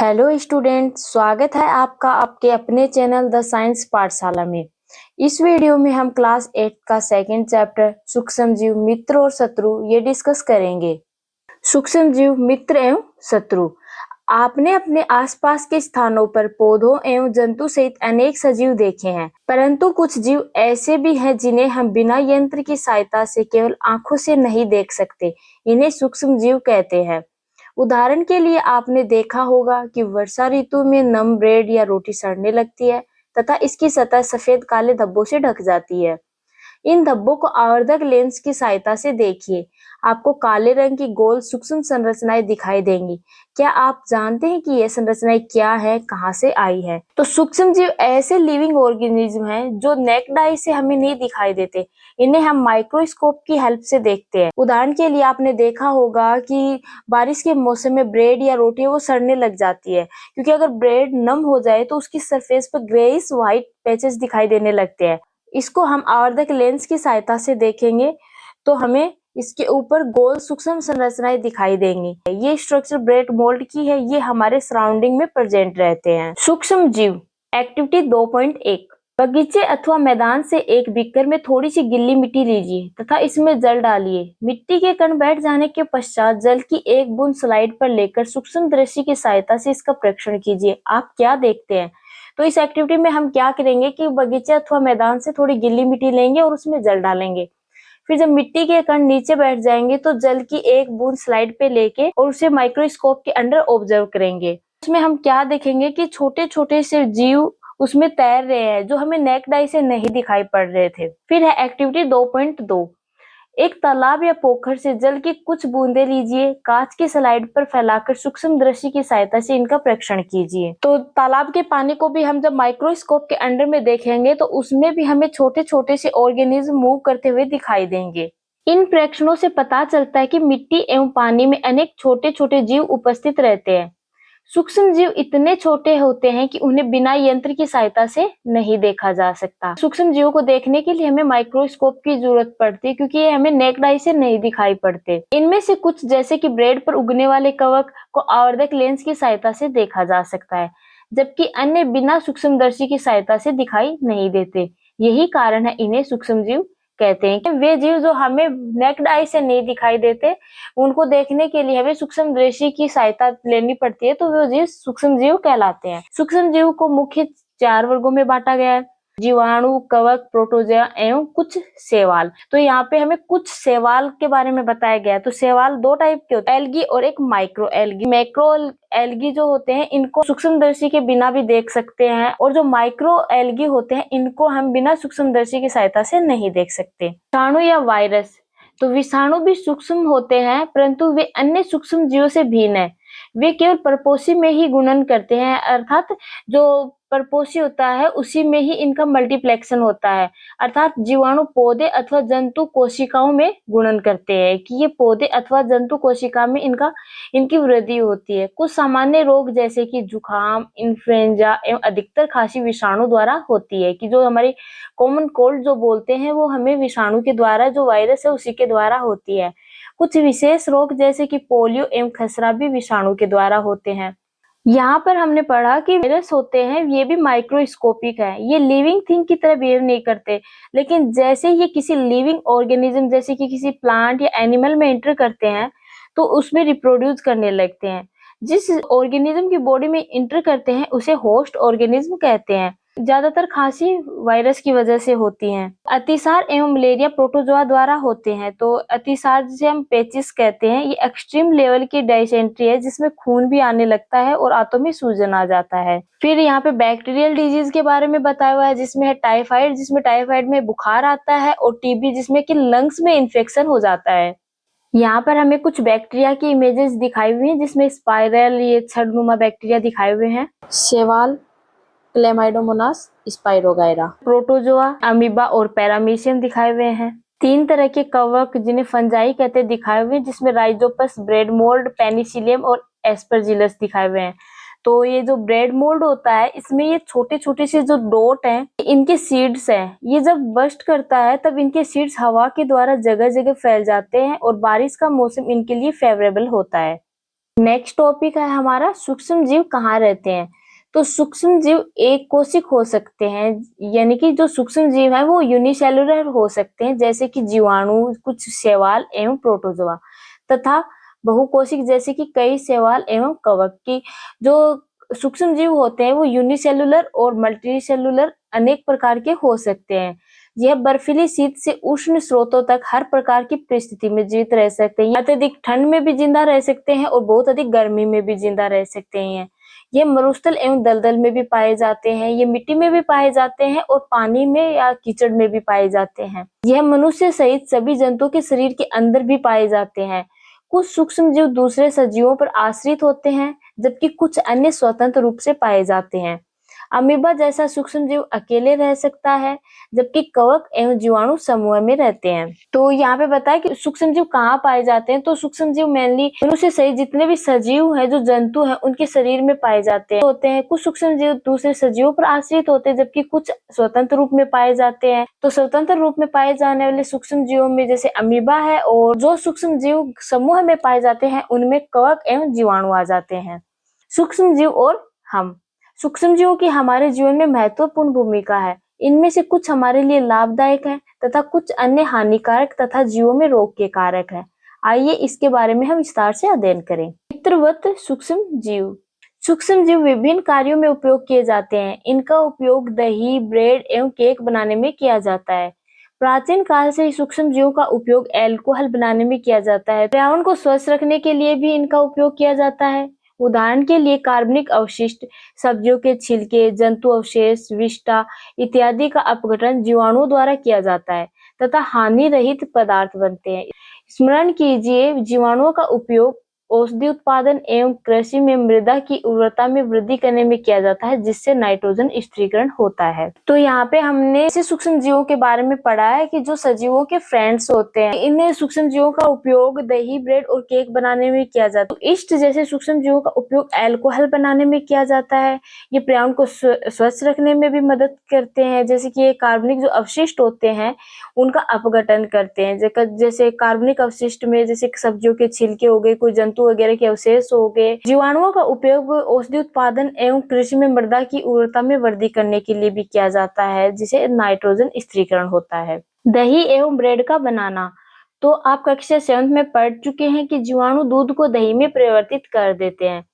Hello student, स्वागत है आपका आपके अपने चैनल द साइंस पाठशाला में। इस वीडियो में हम क्लास 8 का सेकंड चैप्टर सूक्ष्मजीव मित्र और शत्रु ये डिस्कस करेंगे। सूक्ष्मजीव मित्र एवं शत्रु। आपने अपने आसपास के स्थानों पर पौधों एवं जंतु सहित अनेक सजीव देखे हैं, परंतु कुछ जीव ऐसे भी हैं जिन्हें हम बिना यंत्र की सहायता से केवल आंखों से नहीं देख सकते। इन्हें सूक्ष्मजीव कहते हैं। उदाहरण के लिए आपने देखा होगा कि वर्षा ऋतु में नम ब्रेड या रोटी सड़ने लगती है तथा इसकी सतह सफेद काले धब्बों से ढक जाती है। इन धब्बों को आवर्धक लेंस की सहायता से देखिए, आपको काले रंग की गोल सूक्ष्म संरचनाएं दिखाई देंगी। क्या आप जानते हैं कि यह संरचनाएं क्या है, कहां से आई है? तो सूक्ष्म जीव ऐसे लिविंग ऑर्गेनिज्म हैं जो नेक्ड आई से हमें नहीं दिखाई देते। इन्हें हम माइक्रोस्कोप की हेल्प से देखते हैं। उदाहरण के लिए आपने देखा होगा कि बारिश के मौसम में ब्रेड या रोटी वो सड़ने लग जाती है, क्योंकि अगर ब्रेड नम हो जाए तो उसकी सरफेस पर ग्रेइश व्हाइट पैचेस दिखाई देने लगते हैं। इसको हम आवर्धक लेंस की सहायता से देखेंगे तो हमें इसके ऊपर गोल सूक्ष्म संरचनाएं दिखाई देंगी। ये स्ट्रक्चर ब्रेड मोल्ड की है, ये हमारे सराउंडिंग में प्रेजेंट रहते हैं। सूक्ष्म जीव एक्टिविटी 2.1। बगीचे अथवा मैदान से एक बीकर में थोड़ी सी गिल्ली मिट्टी लीजिए तथा इसमें जल डालिए। मिट्टी के कण बैठ जाने के पश्चात जल की एक बूंद स्लाइड पर लेकर सूक्ष्म दृष्टि की सहायता से इसका परीक्षण कीजिए। आप क्या देखते हैं? तो इस एक्टिविटी में हम क्या करेंगे कि बगीचे अथवा मैदान से थोड़ी गीली मिट्टी लेंगे और उसमें जल डालेंगे। फिर जब मिट्टी के कण नीचे बैठ जाएंगे तो जल की एक बूंद स्लाइड पे लेके और उसे माइक्रोस्कोप के अंडर ऑब्जर्व करेंगे। उसमें हम क्या देखेंगे कि छोटे छोटे से जीव उसमें तैर रहे हैं जो हमें नेक्ड आई से नहीं दिखाई पड़ रहे थे। फिर है एक्टिविटी 2.2। एक तालाब या पोखर से जल की कुछ बूंदे लीजिए, कांच की स्लाइड पर फैलाकर सूक्ष्म दृष्टि की सहायता से इनका परीक्षण कीजिए। तो तालाब के पानी को भी हम जब माइक्रोस्कोप के अंडर में देखेंगे तो उसमें भी हमें छोटे छोटे से ऑर्गेनिज्म मूव करते हुए दिखाई देंगे। इन प्रेक्षणों से पता चलता है कि मिट्टी एवं पानी में अनेक छोटे छोटे जीव उपस्थित रहते हैं। सूक्ष्म जीव इतने छोटे होते हैं कि उन्हें बिना यंत्र की सहायता से नहीं देखा जा सकता। सूक्ष्म जीवों को देखने के लिए हमें माइक्रोस्कोप की जरूरत पड़ती है, क्योंकि ये हमें नेक्ड आई से नहीं दिखाई पड़ते। इनमें से कुछ जैसे कि ब्रेड पर उगने वाले कवक को आवर्धक लेंस की सहायता से देखा जा सकता है, जबकि अन्य बिना सूक्ष्मदर्शी की सहायता से दिखाई नहीं देते। यही कारण है इन्हें सूक्ष्म जीव कहते हैं। कि वे जीव जो हमें नेक्ड आई से नहीं दिखाई देते, उनको देखने के लिए हमें सूक्ष्म दृष्टि की सहायता लेनी पड़ती है, तो वो जीव सूक्ष्म जीव कहलाते हैं। सूक्ष्म जीव को मुख्य 4 वर्गों में बांटा गया है: जीवाणु, कवक, प्रोटोजोआ एवं कुछ शैवाल। तो यहाँ पे हमें कुछ शैवाल के बारे में बताया गया है। तो शैवाल 2 टाइप के होते हैं, एल्गी और एक माइक्रो एल्गी। मैक्रो एल्गी जो होते हैं इनको सूक्ष्मदर्शी के बिना भी देख सकते हैं, और जो माइक्रो एल्गी होते हैं इनको हम बिना सूक्ष्मदर्शी की सहायता से नहीं देख सकते। विषाणु या वायरस। तो विषाणु भी सूक्ष्म होते हैं, परंतु वे अन्य सूक्ष्म जीवों से भिन्न है। वे केवल परपोषी में ही गुणन करते हैं, अर्थात जो परपोषी होता है उसी में ही इनका मल्टीप्लेक्शन होता है। अर्थात जीवाणु पौधे अथवा जंतु कोशिकाओं में गुणन करते हैं कि ये पौधे अथवा जंतु कोशिका में इनकी वृद्धि होती है। कुछ सामान्य रोग जैसे कि जुकाम, इन्फ्लुएंजा एवं अधिकतर खांसी विषाणु द्वारा होती है। कि जो हमारी कॉमन कोल्ड जो बोलते हैं वो हमें विषाणु के द्वारा, जो वायरस है उसी के द्वारा होती है। कुछ विशेष रोग जैसे कि पोलियो एवं खसरा भी विषाणु के द्वारा होते हैं। यहाँ पर हमने पढ़ा कि वायरस होते हैं, ये भी माइक्रोस्कोपिक है। ये लिविंग थिंग की तरह बिहेव नहीं करते, लेकिन जैसे ये किसी लिविंग ऑर्गेनिज्म जैसे कि किसी प्लांट या एनिमल में एंटर करते हैं तो उसमें रिप्रोड्यूस करने लगते हैं। जिस ऑर्गेनिज्म की बॉडी में एंटर करते हैं उसे होस्ट ऑर्गेनिज्म कहते हैं। ज्यादातर खांसी वायरस की वजह से होती है। अतिसार एवं मलेरिया प्रोटोजोआ द्वारा होते हैं। तो अतिसार जिसे हम पेचिस कहते हैं, ये एक्सट्रीम लेवल की डायसेंट्री है जिसमें खून भी आने लगता है और आंतों में सूजन आ जाता है। फिर यहाँ पे बैक्टीरियल डिजीज के बारे में बताया हुआ है, जिसमें है टाइफाइड, जिसमें टाइफाइड में बुखार आता है, और टीबी जिसमें कि लंग्स में इन्फेक्शन हो जाता है। यहाँ पर हमें कुछ बैक्टीरिया की इमेजेस दिखाई हुई हैं, जिसमें स्पाइरल, ये छड़नुमा बैक्टीरिया दिखाए हुए हैं, शैवाल, क्लेमाइडोमोनास, स्पाइरोगाइरा, प्रोटोजोआ, अमीबा और पैरामीशियम दिखाए हुए हैं। 3 तरह के कवक जिन्हें फंजाई कहते हैं दिखाए हुए हैं, जिसमें राइजोपस, ब्रेड मोल्ड, पेनिसिलियम और एस्परजिलस दिखाए हुए हैं। तो ये जो ब्रेड मोल्ड होता है इसमें ये छोटे छोटे से जो डॉट हैं इनके सीड्स हैं। ये जब बस्ट करता है तब इनके सीड्स हवा के द्वारा जगह जगह फैल जाते हैं और बारिश का मौसम इनके लिए फेवरेबल होता है। नेक्स्ट टॉपिक है हमारा सूक्ष्म जीव कहाँ रहते हैं। तो सूक्ष्म जीव एक कोशिक हो सकते हैं, यानी कि जो सूक्ष्म जीव है वो यूनिसेलुलर हो सकते हैं, जैसे कि जीवाणु, कुछ शैवाल एवं प्रोटोजोआ, तथा बहुकोशिक जैसे कि कई शैवाल एवं कवक की। जो सूक्ष्म जीव होते हैं वो यूनिसेलुलर और मल्टीसेलुलर अनेक प्रकार के हो सकते हैं। यह बर्फीली शीत से उष्ण स्रोतों तक हर प्रकार की परिस्थिति में जीवित रह सकते हैं। अत्यधिक ठंड में भी जिंदा रह सकते हैं और बहुत अधिक गर्मी में भी जिंदा रह सकते हैं। ये मरुस्थल एवं दलदल में भी पाए जाते हैं, ये मिट्टी में भी पाए जाते हैं और पानी में या कीचड़ में भी पाए जाते हैं। यह मनुष्य सहित सभी जंतुओं के शरीर के अंदर भी पाए जाते हैं। कुछ सूक्ष्म जीव दूसरे सजीवों पर आश्रित होते हैं, जबकि कुछ अन्य स्वतंत्र रूप से पाए जाते हैं। अमीबा जैसा सूक्ष्म जीव अकेले रह सकता है, जबकि कवक एवं जीवाणु समूह में रहते हैं। तो यहाँ पे बताया कि सूक्ष्म जीव कहाँ पाए जाते हैं। तो सूक्ष्म जीव मेनली मनुष्य सहित जितने भी सजीव हैं, जो जंतु हैं, उनके शरीर में पाए जाते हैं। कुछ सूक्ष्म जीव दूसरे सजीवों पर आश्रित होते हैं, जबकि कुछ स्वतंत्र रूप में पाए जाते हैं। तो स्वतंत्र रूप में पाए जाने वाले सूक्ष्म जीवों में जैसे अमीबा है, और जो सूक्ष्म जीव समूह में पाए जाते हैं उनमें कवक एवं जीवाणु आ जाते हैं। सूक्ष्म जीव और हम। सूक्ष्म जीवों की हमारे जीवन में महत्वपूर्ण भूमिका है। इनमें से कुछ हमारे लिए लाभदायक है तथा कुछ अन्य हानिकारक तथा जीवों में रोग के कारक है। आइए इसके बारे में हम विस्तार से अध्ययन करें। मित्रवत सूक्ष्म जीव। सूक्ष्म जीव विभिन्न कार्यों में उपयोग किए जाते हैं। इनका उपयोग दही, ब्रेड एवं केक बनाने में किया जाता है। प्राचीन काल से सूक्ष्म जीवों का उपयोग अल्कोहल बनाने में किया जाता है। पर्यावरण को स्वच्छ रखने के लिए भी इनका उपयोग किया जाता है। उदाहरण के लिए कार्बनिक अवशिष्ट, सब्जियों के छिलके, जंतु अवशेष, विष्ठा इत्यादि का अपघटन जीवाणुओं द्वारा किया जाता है तथा हानि रहित पदार्थ बनते हैं। स्मरण कीजिए, जीवाणुओं का उपयोग औषधि उत्पादन एवं कृषि में मृदा की उर्वरता में वृद्धि करने में किया जाता है, जिससे नाइट्रोजन स्थिरीकरण होता है। तो यहाँ पे हमने ऐसे सूक्ष्म जीवों के बारे में पढ़ा है कि जो सजीवों के फ्रेंड्स होते हैं। इन सूक्ष्म जीवों का उपयोग दही, ब्रेड और केक बनाने में किया जाता है। ईस्ट जैसे सूक्ष्म जीवों का उपयोग अल्कोहल बनाने में किया जाता है। ये पर्यावरण को स्वच्छ रखने में भी मदद करते हैं, जैसे कि ये कार्बनिक जो अवशिष्ट होते हैं उनका अपघटन करते हैं। जैसे कार्बनिक अवशिष्ट में जैसे सब्जियों के छिलके हो गए, कोई जंतु वगैरह के अवशेष हो गए। जीवाणुओं का उपयोग औषधि उत्पादन एवं कृषि में मृदा की उर्वरता में वृद्धि करने के लिए भी किया जाता है, जिसे नाइट्रोजन स्थिरीकरण होता है। दही एवं ब्रेड का बनाना। तो आप कक्षा 7 में पढ़ चुके हैं कि जीवाणु दूध को दही में परिवर्तित कर देते हैं।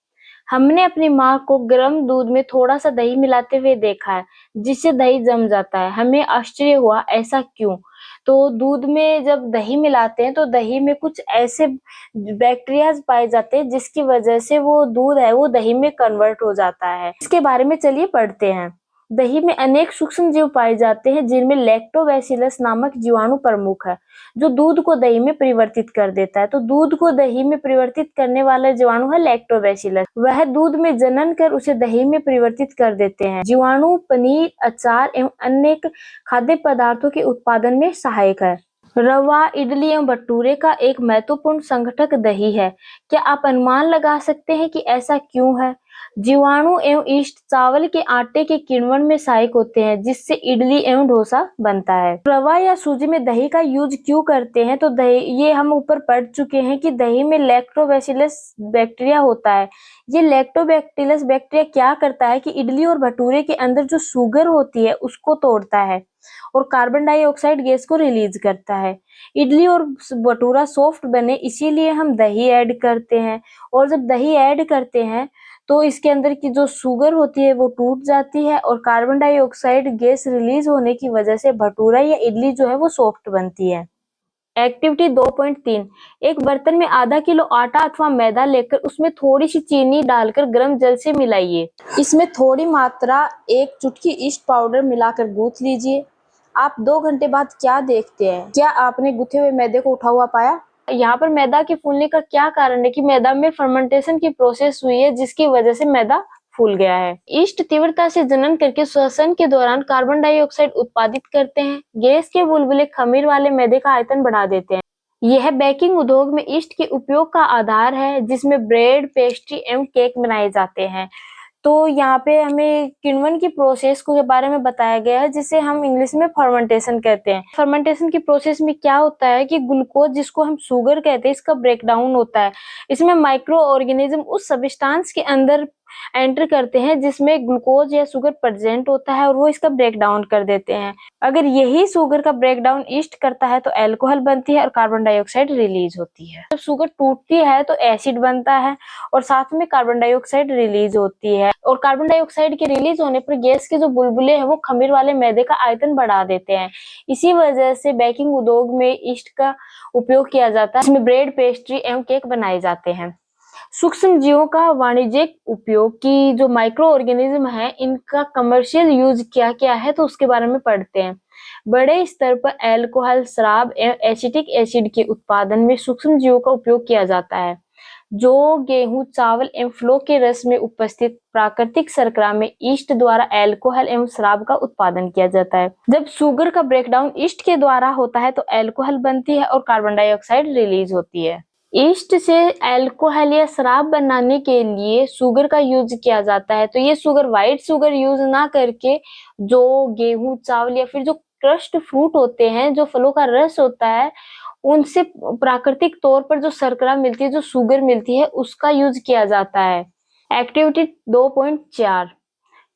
हमने अपनी माँ को गर्म दूध में थोड़ा सा दही मिलाते हुए देखा है, जिससे दही जम जाता है। हमें आश्चर्य हुआ, ऐसा क्यों? तो दूध में जब दही मिलाते हैं तो दही में कुछ ऐसे बैक्टीरियाज पाए जाते हैं, जिसकी वजह से वो दूध है वो दही में कन्वर्ट हो जाता है। इसके बारे में चलिए पढ़ते हैं। दही में अनेक सूक्ष्म जीव पाए जाते हैं, जिनमें लैक्टोबैसिलस नामक जीवाणु प्रमुख है, जो दूध को दही में परिवर्तित कर देता है। तो दूध को दही में परिवर्तित करने वाला जीवाणु है लैक्टोबैसिलस। वह दूध में जनन कर उसे दही में परिवर्तित कर देते हैं। जीवाणु पनीर, अचार एवं अन्य खाद्य पदार्थों के उत्पादन में सहायक है। रवा, इडली एवं भटूरे का एक महत्वपूर्ण संगठक दही है। क्या आप अनुमान लगा सकते हैं कि ऐसा क्यों है? जीवाणु एवं यीस्ट चावल के आटे के किण्वन में सहायक होते हैं, जिससे इडली एवं डोसा बनता है। रवा या सूजी में दही का यूज क्यों करते हैं? तो दही, ये हम ऊपर पढ़ चुके हैं कि दही में लैक्टोबैसिलस बैक्टीरिया होता है। ये लैक्टोबैसिलस बैक्टीरिया क्या करता है कि इडली और भटूरे के अंदर जो शुगर होती है उसको तोड़ता है और कार्बन डाइऑक्साइड गैस को रिलीज करता है। इडली और भटूरा सॉफ्ट बने, इसीलिए हम दही ऐड करते हैं। और जब दही ऐड करते हैं तो इसके अंदर की जो शुगर होती है वो टूट जाती है और कार्बन डाइऑक्साइड गैस रिलीज होने की वजह से भटूरा या इडली जो है वो सॉफ्ट बनती है। एक्टिविटी 2.3। एक बर्तन में आधा किलो आटा अथवा मैदा लेकर उसमें थोड़ी सी चीनी डालकर गर्म जल से मिलाइए। इसमें थोड़ी मात्रा 1 चुटकी ईस्ट पाउडर मिलाकर गूंथ लीजिए। आप 2 घंटे बाद क्या देखते हैं? क्या आपने गूथे हुए मैदे को उठा हुआ पाया? यहाँ पर मैदा के फूलने का क्या कारण है कि मैदा में फर्मेंटेशन की प्रोसेस हुई है, जिसकी वजह से मैदा फूल गया है। ईस्ट तीव्रता से जनन करके श्वसन के दौरान कार्बन डाइऑक्साइड उत्पादित करते हैं। गैस के बुलबुले खमीर वाले मैदे का आयतन बढ़ा देते हैं। यह बेकिंग उद्योग में ईस्ट के उपयोग का आधार है, जिसमें ब्रेड, पेस्ट्री एवं केक बनाए जाते हैं। तो यहाँ पे हमें किण्वन की प्रोसेस के बारे में बताया गया है, जिसे हम इंग्लिश में फर्मेंटेशन कहते हैं। फर्मेंटेशन की प्रोसेस में क्या होता है कि ग्लूकोज, जिसको हम शुगर कहते हैं, इसका ब्रेकडाउन होता है। इसमें माइक्रो ऑर्गेनिज्म उस सब्सटेंस के अंदर एंटर करते हैं जिसमें ग्लूकोज या शुगर प्रेजेंट होता है, और वो इसका ब्रेक डाउन कर देते हैं। अगर यही शुगर का ब्रेक डाउन ईस्ट करता है तो अल्कोहल बनती है और कार्बन डाइऑक्साइड रिलीज होती है। जब शुगर टूटती है तो एसिड बनता है और साथ में कार्बन डाइऑक्साइड रिलीज होती है, और कार्बन डाइऑक्साइड के रिलीज होने पर गैस के जो बुलबुले हैं वो खमीर वाले मैदे का आयतन बढ़ा देते हैं। इसी वजह से बेकिंग उद्योग में ईस्ट का उपयोग किया जाता है, इसमें ब्रेड, पेस्ट्री एवं केक बनाए जाते हैं। सूक्ष्म जीवों का वाणिज्यिक उपयोग की जो माइक्रो ऑर्गेनिज्म है, इनका कमर्शियल यूज क्या क्या है तो उसके बारे में पढ़ते हैं। बड़े स्तर पर अल्कोहल, शराब एवं एसिटिक एसिड के उत्पादन में सूक्ष्म जीवों का उपयोग किया जाता है, जो गेहूं, चावल एवं फ्लो के रस में उपस्थित प्राकृतिक शर्करा में ईस्ट द्वारा अल्कोहल एवं शराब का उत्पादन किया जाता है। जब शुगर का ब्रेकडाउन ईस्ट के द्वारा होता है तो अल्कोहल बनती है और कार्बन डाइऑक्साइड रिलीज होती है। ईस्ट से अल्कोहल या शराब बनाने के लिए शुगर का यूज किया जाता है, तो ये शुगर व्हाइट शुगर यूज ना करके जो गेहूं, चावल या फिर जो क्रस्ट फ्रूट होते हैं, जो फलों का रस होता है, उनसे प्राकृतिक तौर पर जो शर्करा मिलती है, जो शुगर मिलती है, उसका यूज किया जाता है। एक्टिविटी 2.4,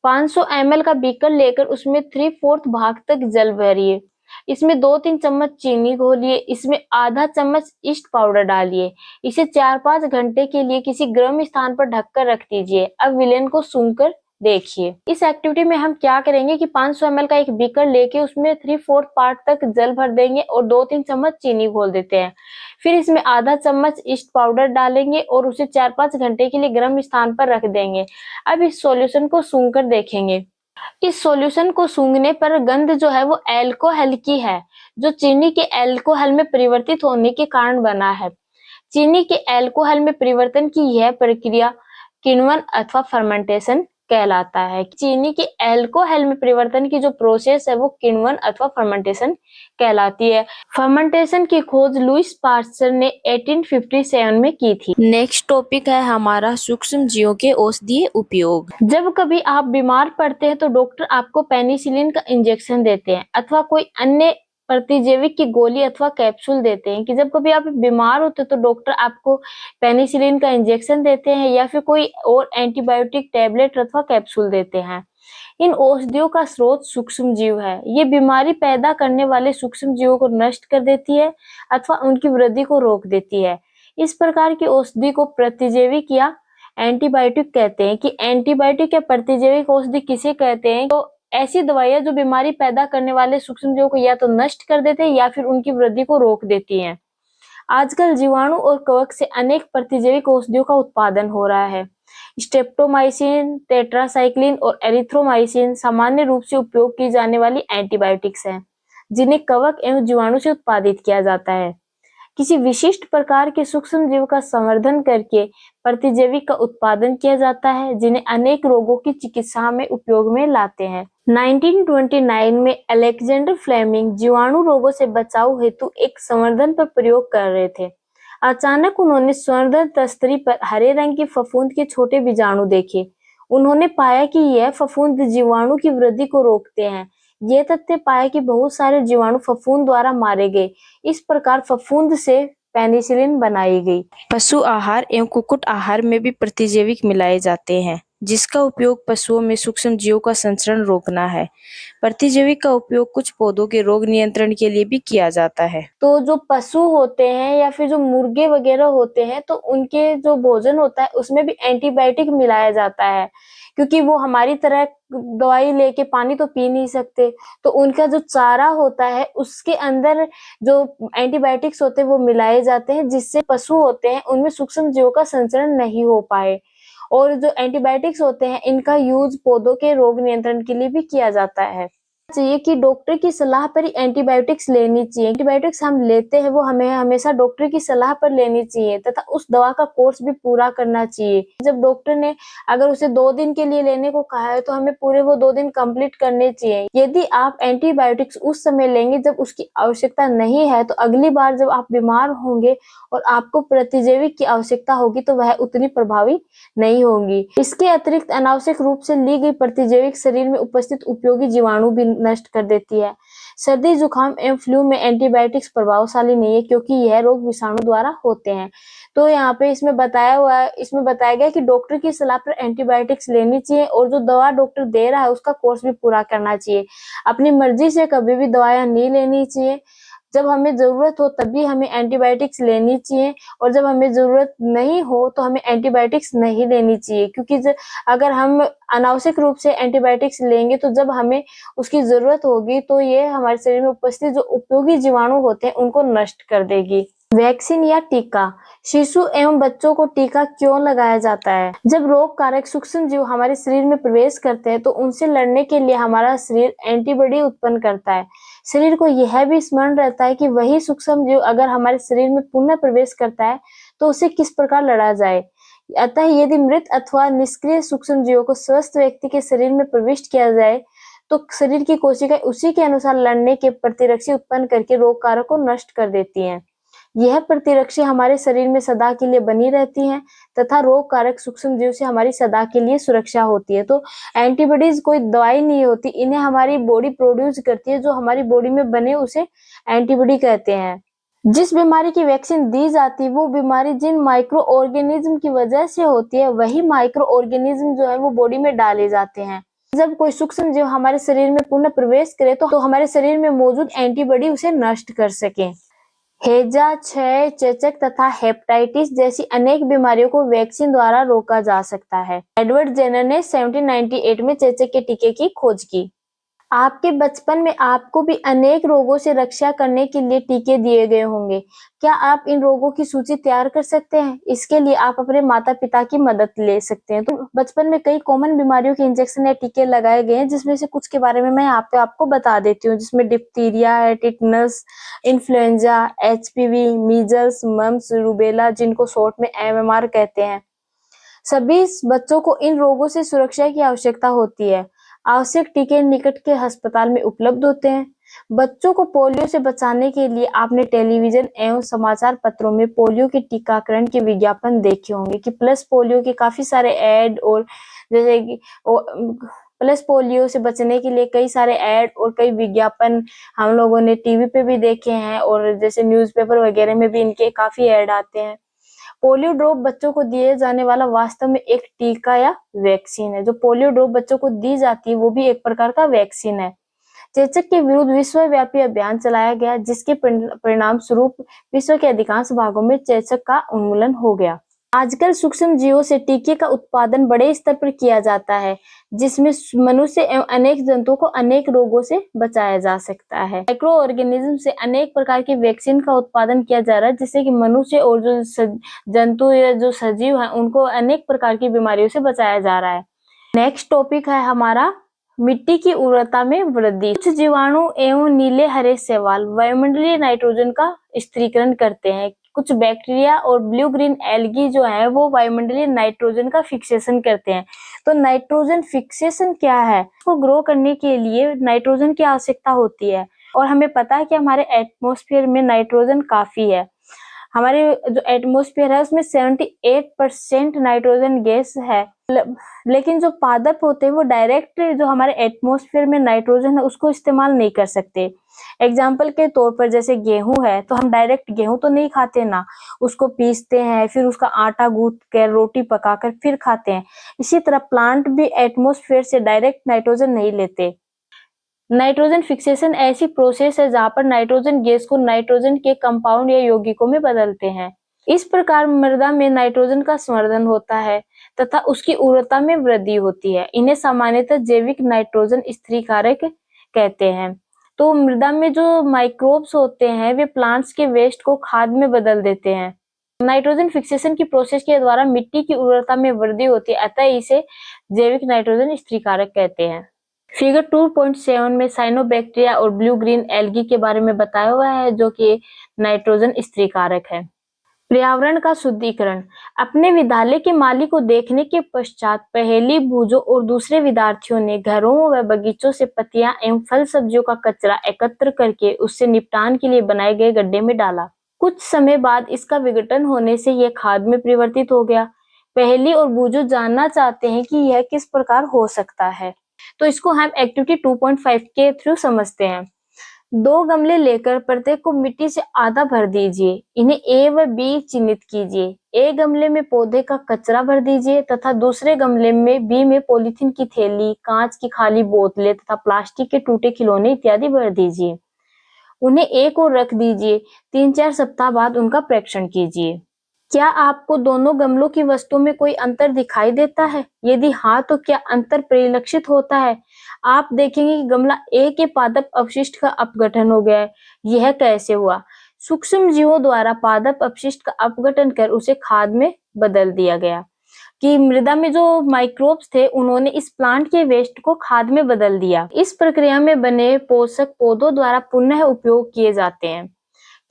500 ml का बीकर लेकर उसमें 3/4 भाग तक जल भरिए। इसमें 2-3 चम्मच चीनी घोलिए। इसमें आधा चम्मच ईस्ट पाउडर डालिए। इसे 4-5 घंटे के लिए किसी गर्म स्थान पर ढककर रख दीजिए। अब विलेन को सूंघकर देखिए। इस एक्टिविटी में हम क्या करेंगे कि 500 ml का एक बीकर लेके उसमें 3/4 पार्ट तक जल भर देंगे और 2-3 चम्मच चीनी घोल देते हैं। फिर इसमें आधा चम्मच ईस्ट पाउडर डालेंगे और उसे 4-5 घंटे के लिए गर्म स्थान पर रख देंगे। अब इस सॉल्यूशन को सूंघकर देखेंगे। इस सॉल्यूशन को सूंघने पर गंध जो है वो अल्कोहल की है, जो चीनी के अल्कोहल में परिवर्तित होने के कारण बना है। चीनी के अल्कोहल में परिवर्तन की यह प्रक्रिया किण्वन अथवा फर्मेंटेशन कहलाता है। चीनी के अल्कोहल में परिवर्तन की जो प्रोसेस है वो किण्वन अथवा फर्मेंटेशन कहलाती है। फर्मेंटेशन की खोज लुईस पास्चर ने 1857 में की थी। नेक्स्ट टॉपिक है हमारा सूक्ष्म जीवों के औषधीय उपयोग। जब कभी आप बीमार पड़ते हैं तो डॉक्टर आपको पेनिसिलिन का इंजेक्शन देते हैं अथवा कोई अन्य प्रतिजैविक की गोली अथवा कैप्सूल देते हैं। कि जब कभी आप बीमार होते हैं तो डॉक्टर आपको पेनिसिलिन का इंजेक्शन देते हैं या फिर कोई और एंटीबायोटिक टैबलेट अथवा कैप्सूल देते हैं। इन औषधियों का स्रोत सूक्ष्म जीव है। ये बीमारी पैदा करने वाले सूक्ष्म जीवों को नष्ट कर देती है अथवा उनकी वृद्धि को रोक देती है। इस प्रकार की औषधि को प्रतिजैविक या एंटीबायोटिक कहते हैं। कि एंटीबायोटिक या प्रतिजैविक औषधि किसे कहते हैं? तो ऐसी दवाइयां जो बीमारी पैदा करने वाले सूक्ष्म जीवों को या तो नष्ट कर देते हैं या फिर उनकी वृद्धि को रोक देती हैं। आजकल जीवाणु और कवक से अनेक प्रतिजैविक औषधियों का उत्पादन हो रहा है। स्ट्रेप्टोमाइसिन, टेट्रासाइक्लिन और एरिथ्रोमाइसिन सामान्य रूप से उपयोग की जाने वाली एंटीबायोटिक्स हैं, जिन्हें कवक एवं जीवाणु से उत्पादित किया जाता है। किसी विशिष्ट प्रकार के सूक्ष्म जीव का संवर्धन करके प्रतिजैविक का उत्पादन किया जाता है, जिन्हें अनेक रोगों की चिकित्सा में उपयोग में लाते हैं। 1929 में अलेक्जेंडर फ्लेमिंग जीवाणु रोगों से बचाव हेतु एक संवर्धन पर प्रयोग कर रहे थे। अचानक उन्होंने संवर्धन तस्तरी पर हरे रंग की फफूंद के छोटे बीजाणु देखे। उन्होंने पाया कि यह फफूंद जीवाणु की वृद्धि को रोकते हैं। ये तथ्य पाया कि बहुत सारे जीवाणु फफूंद द्वारा मारे गए। इस प्रकार फफूंद से पेनिसिलिन बनाई गई। पशु आहार एवं कुक्कुट आहार में भी प्रतिजैविक मिलाए जाते हैं, जिसका उपयोग पशुओं में सूक्ष्म जीवों का संचरण रोकना है। प्रतिजैविक का उपयोग कुछ पौधों के रोग नियंत्रण के लिए भी किया जाता है। तो जो पशु होते हैं या फिर जो मुर्गे वगैरह होते हैं, तो उनके जो भोजन होता है उसमें भी एंटीबायोटिक मिलाया जाता है, क्योंकि वो हमारी तरह दवाई लेके पानी तो पी नहीं सकते। तो उनका जो चारा होता है उसके अंदर जो एंटीबायोटिक्स होते हैं वो मिलाए जाते हैं, जिससे पशु होते हैं उनमें सूक्ष्म जीवों का संचरण नहीं हो पाए। और जो एंटीबायोटिक्स होते हैं इनका यूज पौधों के रोग नियंत्रण के लिए भी किया जाता है। चाहिए कि डॉक्टर की सलाह पर ही एंटीबायोटिक्स लेनी चाहिए। एंटीबायोटिक्स हम लेते हैं वो हमें हमेशा डॉक्टर की सलाह पर लेनी चाहिए तथा उस दवा का कोर्स भी पूरा करना चाहिए। जब डॉक्टर ने अगर उसे 2 दिन के लिए लेने को कहा है तो हमें पूरे वो 2 दिन कंप्लीट करने चाहिए। यदि आप एंटीबायोटिक्स उस समय लेंगे जब उसकी आवश्यकता नहीं है तो अगली बार जब आप बीमार होंगे और आपको प्रतिजैविक की आवश्यकता होगी तो वह उतनी प्रभावी नहीं होगी। इसके अतिरिक्त अनावश्यक रूप से ली गई प्रतिजैविक शरीर में उपस्थित उपयोगी जीवाणु भी नष्ट कर देती है। सर्दी, जुकाम एवं फ्लू में एंटीबायोटिक्स प्रभावशाली नहीं है क्योंकि यह रोग विषाणु द्वारा होते हैं। तो यहाँ पे इसमें बताया गया कि डॉक्टर की सलाह पर एंटीबायोटिक्स लेनी चाहिए और जो दवा डॉक्टर दे रहा है उसका कोर्स भी पूरा करना चाहिए। अपनी मर्जी से कभी भी दवाइयाँ नहीं लेनी चाहिए। जब हमें जरूरत हो तभी हमें एंटीबायोटिक्स लेनी चाहिए और जब हमें जरूरत नहीं हो तो हमें एंटीबायोटिक्स नहीं लेनी चाहिए, क्योंकि अगर हम अनावश्यक रूप से एंटीबायोटिक्स लेंगे तो जब हमें उसकी जरूरत होगी तो ये हमारे शरीर में उपस्थित जो उपयोगी जीवाणु होते हैं उनको नष्ट कर देगी। वैक्सीन या टीका, शिशु एवं बच्चों को टीका क्यों लगाया जाता है? जब रोग कारक सूक्ष्म जीव हमारे शरीर में प्रवेश करते हैं तो उनसे लड़ने के लिए हमारा शरीर एंटीबॉडी उत्पन्न करता है। शरीर को यह भी स्मरण रहता है कि वही सूक्ष्म जीव अगर हमारे शरीर में पुनः प्रवेश करता है तो उसे किस प्रकार लड़ा जाए। अतः यदि मृत अथवा निष्क्रिय सूक्ष्म जीवों को स्वस्थ व्यक्ति के शरीर में प्रविष्ट किया जाए तो शरीर की कोशिकाएं उसी के अनुसार लड़ने के प्रतिरक्षी उत्पन्न करके रोग कारक को नष्ट कर देती हैं। यह प्रतिरक्षी हमारे शरीर में सदा के लिए बनी रहती हैं तथा रोग कारक सूक्ष्म जीव से हमारी सदा के लिए सुरक्षा होती है। तो एंटीबॉडीज कोई दवाई नहीं होती, इन्हें हमारी बॉडी प्रोड्यूस करती है, जो हमारी बॉडी में बने उसे एंटीबॉडी कहते हैं। जिस बीमारी की वैक्सीन दी जाती है वो बीमारी जिन माइक्रो ऑर्गेनिज्म की वजह से होती है वही माइक्रो ऑर्गेनिज्म जो है वो बॉडी में डाले जाते हैं। जब कोई सूक्ष्म जीव हमारे शरीर में पुनः प्रवेश करे तो हमारे शरीर में मौजूद एंटीबॉडी उसे नष्ट कर सके। हैजा, क्षय, चेचक तथा हेपेटाइटिस जैसी अनेक बीमारियों को वैक्सीन द्वारा रोका जा सकता है। एडवर्ड जेनर ने 1798 में चेचक के टीके की खोज की। आपके बचपन में आपको भी अनेक रोगों से रक्षा करने के लिए टीके दिए गए होंगे। क्या आप इन रोगों की सूची तैयार कर सकते हैं? इसके लिए आप अपने माता-पिता की मदद ले सकते हैं। तो बचपन में कई कॉमन बीमारियों के इंजेक्शन या टीके लगाए गए हैं, जिसमें से कुछ के बारे में मैं यहाँ पे आपको बता देती हूँ, जिसमें डिप्थीरिया है, tetanus, influenza, HPV, measles, mumps, rubella, जिनको शॉर्ट में एमएमआर कहते हैं। सभी बच्चों को इन रोगों से सुरक्षा की आवश्यकता होती है। आवश्यक टीके निकट के अस्पताल में उपलब्ध होते हैं। बच्चों को पोलियो से बचाने के लिए आपने टेलीविजन एवं समाचार पत्रों में पोलियो के टीकाकरण के विज्ञापन देखे होंगे कि प्लस पोलियो के काफी सारे ऐड और जैसे कि प्लस पोलियो से बचने के लिए कई सारे ऐड और कई विज्ञापन हम लोगों ने टीवी पे भी देखे हैं और जैसे न्यूज़पेपर वगैरह में भी इनके काफी ऐड आते हैं। पोलियो ड्रॉप बच्चों को दिए जाने वाला वास्तव में एक टीका या वैक्सीन है। जो पोलियो ड्रॉप बच्चों को दी जाती है वो भी एक प्रकार का वैक्सीन है। चेचक के विरुद्ध विश्वव्यापी अभियान चलाया गया जिसके परिणाम स्वरूप विश्व के अधिकांश भागों में चेचक का उन्मूलन हो गया। आजकल सूक्ष्म जीवों से टीके का उत्पादन बड़े स्तर पर किया जाता है, जिसमें मनुष्य एवं अनेक जंतुओं को अनेक रोगों से बचाया जा सकता है। माइक्रो ऑर्गेनिज्म से अनेक प्रकार की वैक्सीन का उत्पादन किया जा रहा है, जिससे कि मनुष्य और जो जंतु या जो सजीव हैं उनको अनेक प्रकार की बीमारियों से बचाया जा रहा है। नेक्स्ट टॉपिक है हमारा मिट्टी की उर्वरता में वृद्धि। कुछ जीवाणु एवं नीले हरे शैवाल वायुमंडलीय नाइट्रोजन का स्थिरीकरण करते हैं। कुछ बैक्टीरिया और ब्लू ग्रीन एल्गी जो है वो वायुमंडलीय नाइट्रोजन का फिक्सेशन करते हैं। तो नाइट्रोजन फिक्सेशन क्या है? इसको ग्रो करने के लिए नाइट्रोजन की आवश्यकता होती है और हमें पता है कि हमारे एटमॉस्फेयर में नाइट्रोजन काफी है। हमारे जो एटमॉस्फेयर है उसमें 78% नाइट्रोजन गैस है, लेकिन जो पादप होते हैं वो डायरेक्ट जो हमारे एटमॉस्फेयर में नाइट्रोजन है उसको इस्तेमाल नहीं कर सकते। एग्जाम्पल के तौर पर जैसे गेहूं है तो हम डायरेक्ट गेहूं तो नहीं खाते ना, उसको पीसते हैं, फिर उसका आटा गूंथ कर रोटी पकाकर फिर खाते हैं। इसी तरह प्लांट भी एटमॉस्फेयर से डायरेक्ट नाइट्रोजन नहीं लेते। नाइट्रोजन फिक्सेशन ऐसी प्रोसेस है जहां पर नाइट्रोजन गैस को नाइट्रोजन के कंपाउंड या यौगिकों में बदलते हैं। इस प्रकार मृदा में नाइट्रोजन का संवर्धन होता है तथा उसकी उर्वरता में वृद्धि होती है। इन्हें सामान्यतः जैविक नाइट्रोजन स्थिरीकारक कहते हैं। तो मृदा में जो माइक्रोब्स होते हैं वे प्लांट्स के वेस्ट को खाद में बदल देते हैं। नाइट्रोजन फिक्सेशन की प्रोसेस के द्वारा मिट्टी की उर्वरता में वृद्धि होती है, अतः इसे जैविक नाइट्रोजन स्थिरीकारक कहते हैं। फिगर 2.7 में साइनोबैक्टीरिया और ब्लू ग्रीन एल्गी के बारे में बताया हुआ है, जो कि नाइट्रोजन स्त्रीकारक है। पर्यावरण का शुद्धिकरण। अपने विद्यालय के माली को देखने के पश्चात पहेली, बूझो और दूसरे विद्यार्थियों ने घरों व बगीचों से पत्तियां एवं फल सब्जियों का कचरा एकत्र करके उससे निपटान के लिए बनाए गए गड्ढे में डाला। कुछ समय बाद इसका विघटन होने से यह खाद में परिवर्तित हो गया। पहेली और बूझो जानना चाहते हैं कि यह किस प्रकार हो सकता है, तो इसको हम एक्टिविटी 2.5 के थ्रू समझते हैं। 2 गमले लेकर प्रत्येक को मिट्टी से आधा भर दीजिए। इन्हें ए व बी चिन्हित कीजिए। ए गमले में पौधे का कचरा भर दीजिए तथा दूसरे गमले में बी में पॉलीथीन की थैली, कांच की खाली बोतलें तथा प्लास्टिक के टूटे खिलौने इत्यादि भर दीजिए। उन्हें एक और रख दीजिए। 3-4 सप्ताह बाद उनका परीक्षण कीजिए। क्या आपको दोनों गमलों की वस्तु में कोई अंतर दिखाई देता है? यदि हाँ, तो क्या अंतर परिलक्षित होता है? आप देखेंगे कि गमला ए के पादप अपशिष्ट का अपघटन हो गया है। यह कैसे हुआ? सूक्ष्म जीवों द्वारा पादप अपशिष्ट का अपघटन कर उसे खाद में बदल दिया गया। कि मृदा में जो माइक्रोब्स थे, उन्होंने इस प्लांट के वेस्ट को खाद में बदल दिया। इस प्रक्रिया में बने पोषक पौधों द्वारा पुनः उपयोग किए जाते हैं।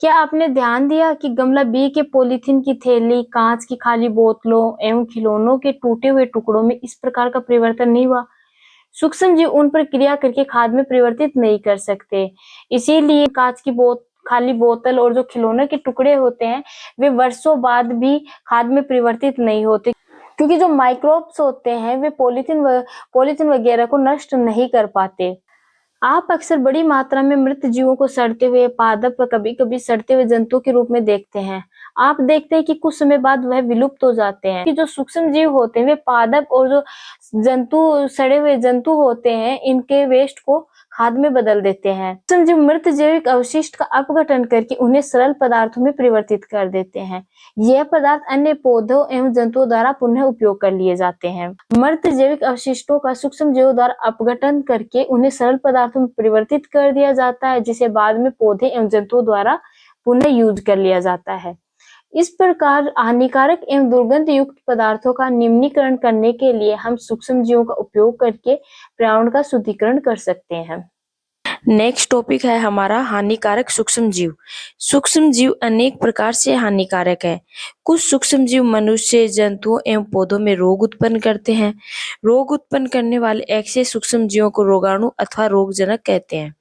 क्या आपने ध्यान दिया कि गमला बी के पॉलीथीन की थैली, कांच की खाली बोतलों एवं खिलौनों के टूटे हुए टुकड़ों में इस प्रकार का परिवर्तन नहीं हुआ? सूक्ष्म जीव उन पर क्रिया करके खाद में परिवर्तित नहीं कर सकते। इसीलिए कांच की खाली बोतल और जो खिलौने के टुकड़े होते हैं, वे वर्षों बाद भी खाद में परिवर्तित नहीं होते, क्योंकि जो माइक्रोब्स होते हैं वे पॉलीथीन वगैरह को नष्ट नहीं कर पाते। आप अक्सर बड़ी मात्रा में मृत जीवों को सड़ते हुए पादप व कभी-कभी सड़ते हुए जंतुओं के रूप में देखते हैं। आप देखते हैं कि कुछ समय बाद वह विलुप्त हो जाते हैं। कि जो सूक्ष्म जीव होते हैं वे पादप और जो सड़े हुए जंतु होते हैं, इनके वेस्ट को खाद में बदल देते हैं। सूक्ष्म जीव मृत जैविक अवशिष्ट का अपघटन करके उन्हें सरल पदार्थों में परिवर्तित कर देते हैं। यह पदार्थ अन्य पौधों एवं जंतुओं द्वारा पुनः उपयोग कर लिए जाते हैं। मृत जैविक अवशिष्टों का सूक्ष्म जीवों द्वारा अपघटन करके उन्हें सरल पदार्थों में परिवर्तित कर दिया जाता है, जिसे बाद में पौधे एवं जंतुओं द्वारा पुनः यूज कर लिया जाता है। इस प्रकार हानिकारक एवं दुर्गंध युक्त पदार्थों का निम्नीकरण करने के लिए हम सूक्ष्म जीवों का उपयोग करके पर्यावरण का शुद्धिकरण कर सकते हैं। नेक्स्ट टॉपिक है हमारा हानिकारक सूक्ष्म जीव। सूक्ष्म जीव अनेक प्रकार से हानिकारक है। कुछ सूक्ष्म जीव मनुष्य, जंतुओं एवं पौधों में रोग उत्पन्न करते हैं। रोग उत्पन्न करने वाले ऐसे सूक्ष्म जीवों को रोगाणु अथवा रोगजनक कहते हैं।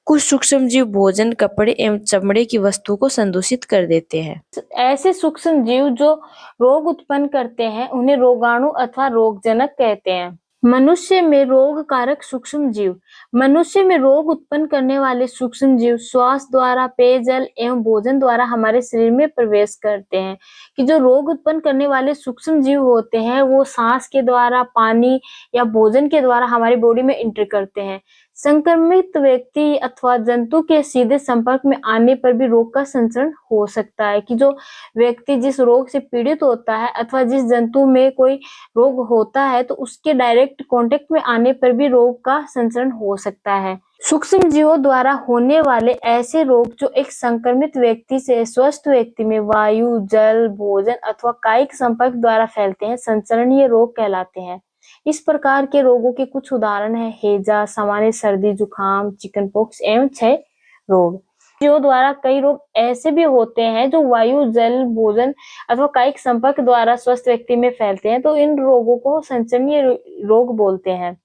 कुछ सूक्ष्म जीव भोजन, कपड़े एवं चमड़े की वस्तुओं को संदूषित कर देते हैं। ऐसे सूक्ष्म जीव जो रोग उत्पन्न करते हैं उन्हें रोगाणु अथवा रोगजनक कहते हैं। मनुष्य में रोग कारक सूक्ष्म जीव। मनुष्य में रोग उत्पन्न करने वाले सूक्ष्म जीव श्वास द्वारा, पेयजल एवं भोजन द्वारा हमारे शरीर में प्रवेश करते हैं। कि जो रोग उत्पन्न करने वाले सूक्ष्म जीव होते हैं वो सांस के द्वारा, पानी या भोजन के द्वारा हमारी बॉडी में एंटर करते हैं। संक्रमित व्यक्ति अथवा जंतु के सीधे संपर्क में आने पर भी रोग का संचरण हो सकता है। कि जो व्यक्ति जिस रोग से पीड़ित होता है अथवा जिस जंतु में कोई रोग होता है, तो उसके डायरेक्ट कांटेक्ट में आने पर भी रोग का संचरण हो सकता है। सूक्ष्म जीवों द्वारा होने वाले ऐसे रोग जो एक संक्रमित व्यक्ति से स्वस्थ व्यक्ति में वायु, जल, भोजन अथवा कायिक संपर्क द्वारा फैलते हैं, संचरणीय रोग कहलाते हैं। इस प्रकार के रोगों के कुछ उदाहरण हैं हैजा, सामान्य सर्दी जुकाम, चिकनपॉक्स एवं क्षय रोग। जीवों द्वारा कई रोग ऐसे भी होते हैं जो वायु, जल, भोजन अथवा कायिक संपर्क द्वारा स्वस्थ व्यक्ति में फैलते हैं, तो इन रोगों को संचरणीय रोग बोलते हैं।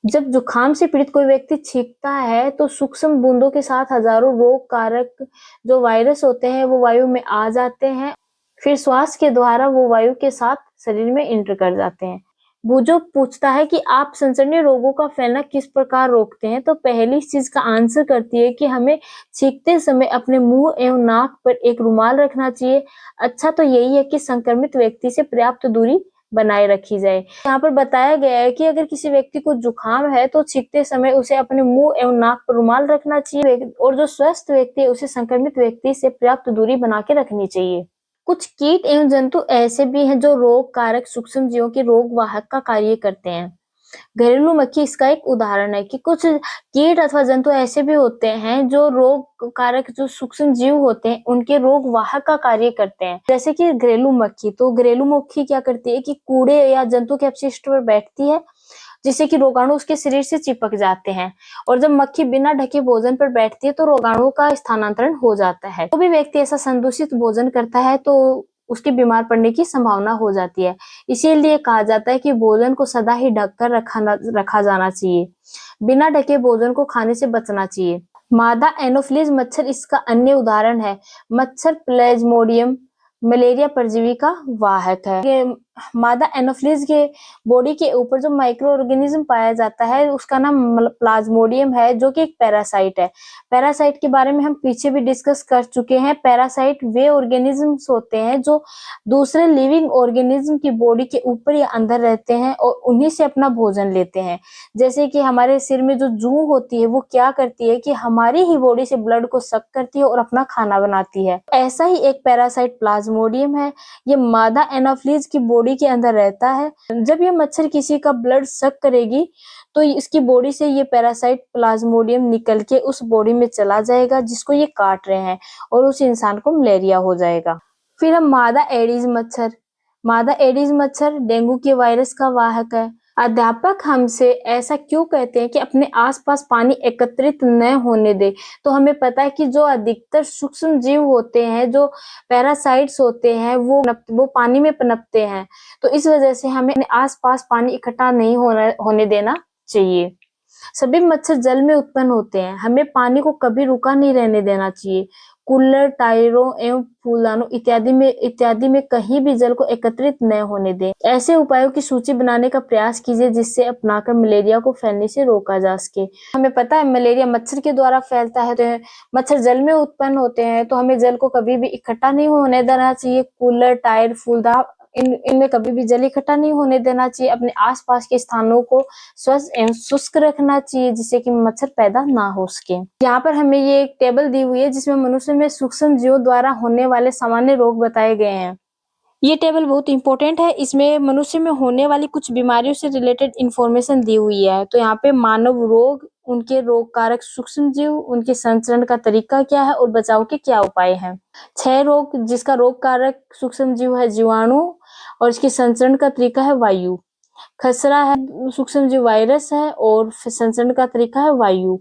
जब जुकाम से पीड़ित कोई व्यक्ति छींकता है तो सूक्ष्म बूंदों के साथ हजारों रोग कारक जो वायरस होते हैं वो वायु में आ जाते हैं, फिर श्वास के द्वारा वो वायु के साथ शरीर में एंटर कर जाते हैं। बूझो पूछता है कि आप संचरणीय रोगों का फैलना किस प्रकार रोकते हैं, तो पहली चीज का आंसर करती है कि हमें छींकते समय अपने मुंह एवं नाक पर एक रुमाल रखना चाहिए। अच्छा तो यही है कि संक्रमित व्यक्ति से पर्याप्त दूरी बनाए रखी जाए। यहाँ पर बताया गया है कि अगर किसी व्यक्ति को जुकाम है तो छींकते समय उसे अपने मुंह एवं नाक पर रुमाल रखना चाहिए, और जो स्वस्थ व्यक्ति है उसे संक्रमित व्यक्ति से पर्याप्त दूरी बना के रखनी चाहिए। कुछ कीट एवं जंतु ऐसे भी हैं जो रोग कारक सूक्ष्म जीवों के रोग वाहक का कार्य करते हैं। घरेलू मक्खी इसका एक उदाहरण है। कि कुछ कीट अथवा जंतु ऐसे भी होते हैं जो रोग कारक जो सूक्ष्म जीव होते हैं उनके रोग वाहक का कार्य करते हैं। जैसे कि घरेलू मक्खी, तो घरेलू मक्खी क्या करती है कि कूड़े या जंतु के अपशिष्ट पर बैठती है, जिससे कि रोगाणु उसके शरीर से चिपक जाते हैं। और जब मक्खी बिना ढके भोजन पर बैठती है तो रोगाणु का स्थानांतरण हो जाता है। तो भी व्यक्ति ऐसा संदूषित भोजन करता है तो उसके बीमार पड़ने की संभावना हो जाती है। इसीलिए कहा जाता है कि भोजन को सदा ही ढककर रखा जाना चाहिए। बिना ढके भोजन को खाने से बचना चाहिए। मादा एनोफिलीज मच्छर इसका अन्य उदाहरण है। मच्छर प्लाज्मोडियम मलेरिया परजीवी का वाहक है। मादा एनोफिलीज के बॉडी के ऊपर जो माइक्रो ऑर्गेनिज्म पाया जाता है उसका नाम प्लाज्मोडियम है, जो कि एक पैरासाइट है। पैरासाइट के बारे में हम पीछे भी डिस्कस कर चुके हैं। पैरासाइट वे ऑर्गेनिजम्स होते हैं जो दूसरे लिविंग ऑर्गेनिज्म की बॉडी के ऊपर या अंदर रहते हैं और उन्हीं से अपना भोजन लेते हैं। जैसे कि हमारे सिर में जो जूं होती है वो क्या करती है कि हमारी ही बॉडी से ब्लड को सक करती है और अपना खाना बनाती है। ऐसा ही एक पैरासाइट प्लाज्मोडियम है। ये मादा एनोफिलीज की बॉडी के अंदर रहता है। जब ये मच्छर किसी का ब्लड सक करेगी तो इसकी बॉडी से ये पैरासाइट प्लाज्मोडियम निकल के उस बॉडी में चला जाएगा जिसको ये काट रहे हैं और उस इंसान को मलेरिया हो जाएगा। फिर हम मादा एडीज मच्छर। मादा एडीज मच्छर डेंगू के वायरस का वाहक है। अध्यापक हमसे ऐसा क्यों कहते हैं कि अपने आसपास पानी एकत्रित न होने दे। तो हमें पता है कि जो अधिकतर सूक्ष्म जीव होते हैं, जो पैरासाइट्स होते हैं, वो पानी में पनपते हैं। तो इस वजह से हमें अपने आसपास पानी इकट्ठा नहीं होने देना चाहिए। सभी मच्छर जल में उत्पन्न होते हैं। हमें पानी को कभी रुका नहीं रहने देना चाहिए। कूलर, टायरों एवं फूलदानों इत्यादि में कहीं भी जल को एकत्रित न होने दें। ऐसे उपायों की सूची बनाने का प्रयास कीजिए जिससे अपनाकर मलेरिया को फैलने से रोका जा सके। हमें पता है मलेरिया मच्छर के द्वारा फैलता है। तो मच्छर जल में उत्पन्न होते हैं तो हमें जल को कभी भी इकट्ठा नहीं होने देना चाहिए। कूलर, टायर, फूलदान इनमें कभी भी जल इकट्ठा नहीं होने देना चाहिए। अपने आसपास के स्थानों को स्वच्छ एवं शुष्क रखना चाहिए जिससे कि मच्छर पैदा ना हो सके। यहाँ पर हमें ये एक टेबल दी हुई है जिसमें मनुष्य में सूक्ष्म जीवों द्वारा होने वाले सामान्य रोग बताए गए हैं। ये टेबल बहुत इंपॉर्टेंट है। इसमें मनुष्य में होने वाली कुछ बीमारियों से रिलेटेड इंफॉर्मेशन दी हुई है। तो यहाँ पे मानव रोग, उनके रोग कारक सूक्ष्म जीव, उनके संचरण का तरीका क्या है और बचाव के क्या उपाय हैं। क्षय रोग, जिसका रोग कारक सूक्ष्म जीव है जीवाणु और इसके संचरण का तरीका है वायु। खसरा है सूक्ष्म जीव वायरस है और संचरण का तरीका है वायु।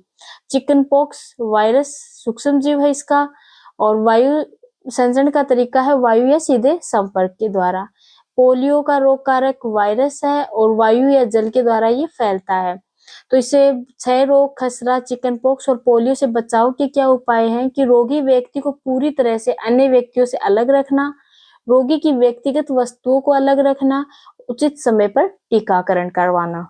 चिकन पॉक्स वायरस सूक्ष्म जीव है इसका और वायु संचरण का तरीका है वायु या सीधे संपर्क के द्वारा। पोलियो का रोग कारक वायरस है और वायु या जल के द्वारा ये फैलता है। तो इससे क्षय रोग, खसरा, चिकन पॉक्स और पोलियो से बचाव के क्या उपाय हैं कि रोगी व्यक्ति को पूरी तरह से अन्य व्यक्तियों से अलग रखना, रोगी की व्यक्तिगत वस्तुओं को अलग रखना, उचित समय पर टीकाकरण करवाना।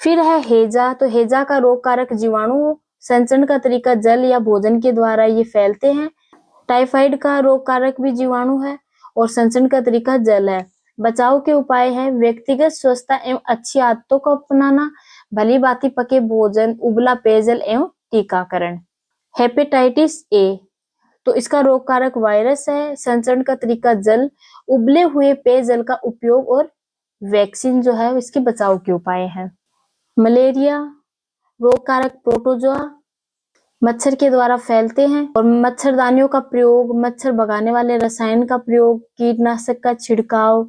फिर है हैजा। तो हैजा का रोग कारक जीवाणु, संचरण का तरीका जल या भोजन के द्वारा ये फैलते हैं। टाइफाइड का रोग कारक भी जीवाणु है और संचरण का तरीका जल है। बचाव के उपाय है व्यक्तिगत स्वच्छता एवं अच्छी आदतों को अपनाना, भली भांति पके भोजन, उबला पेयजल एवं टीकाकरण। हेपेटाइटिस ए, तो इसका रोग कारक वायरस है, संचरण का तरीका जल, उबले हुए पेयजल का उपयोग और वैक्सीन जो है इसके बचाव के उपाय हैं। मलेरिया रोग कारक प्रोटोजोआ मच्छर के द्वारा फैलते हैं और मच्छरदानियों का प्रयोग, मच्छर भगाने वाले रसायन का प्रयोग, कीटनाशक का छिड़काव,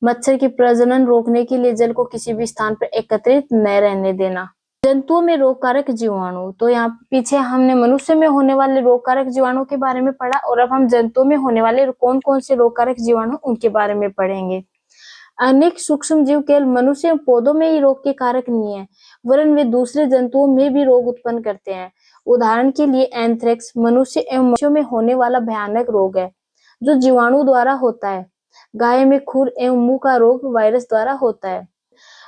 मच्छर की प्रजनन रोकने के लिए जल को किसी भी स्थान पर एकत्रित न रहने देना। जंतुओं में रोग कारक जीवाणु। तो यहाँ पीछे हमने मनुष्य में होने वाले रोग कारक जीवाणु के बारे में पढ़ा और अब हम जंतुओं में होने वाले कौन कौन से रोग कारक जीवाणु उनके बारे में पढ़ेंगे। अनेक सूक्ष्म जीव केवल मनुष्य एवं पौधों में ही रोग के कारक नहीं है वरन वे दूसरे जंतुओं में भी रोग उत्पन्न करते हैं। उदाहरण के लिए एंथ्रेक्स मनुष्य एवं मनुष्यों में होने वाला भयानक रोग है जो जीवाणु द्वारा होता है। गाय में खुर एवं मुंह का रोग वायरस द्वारा होता है।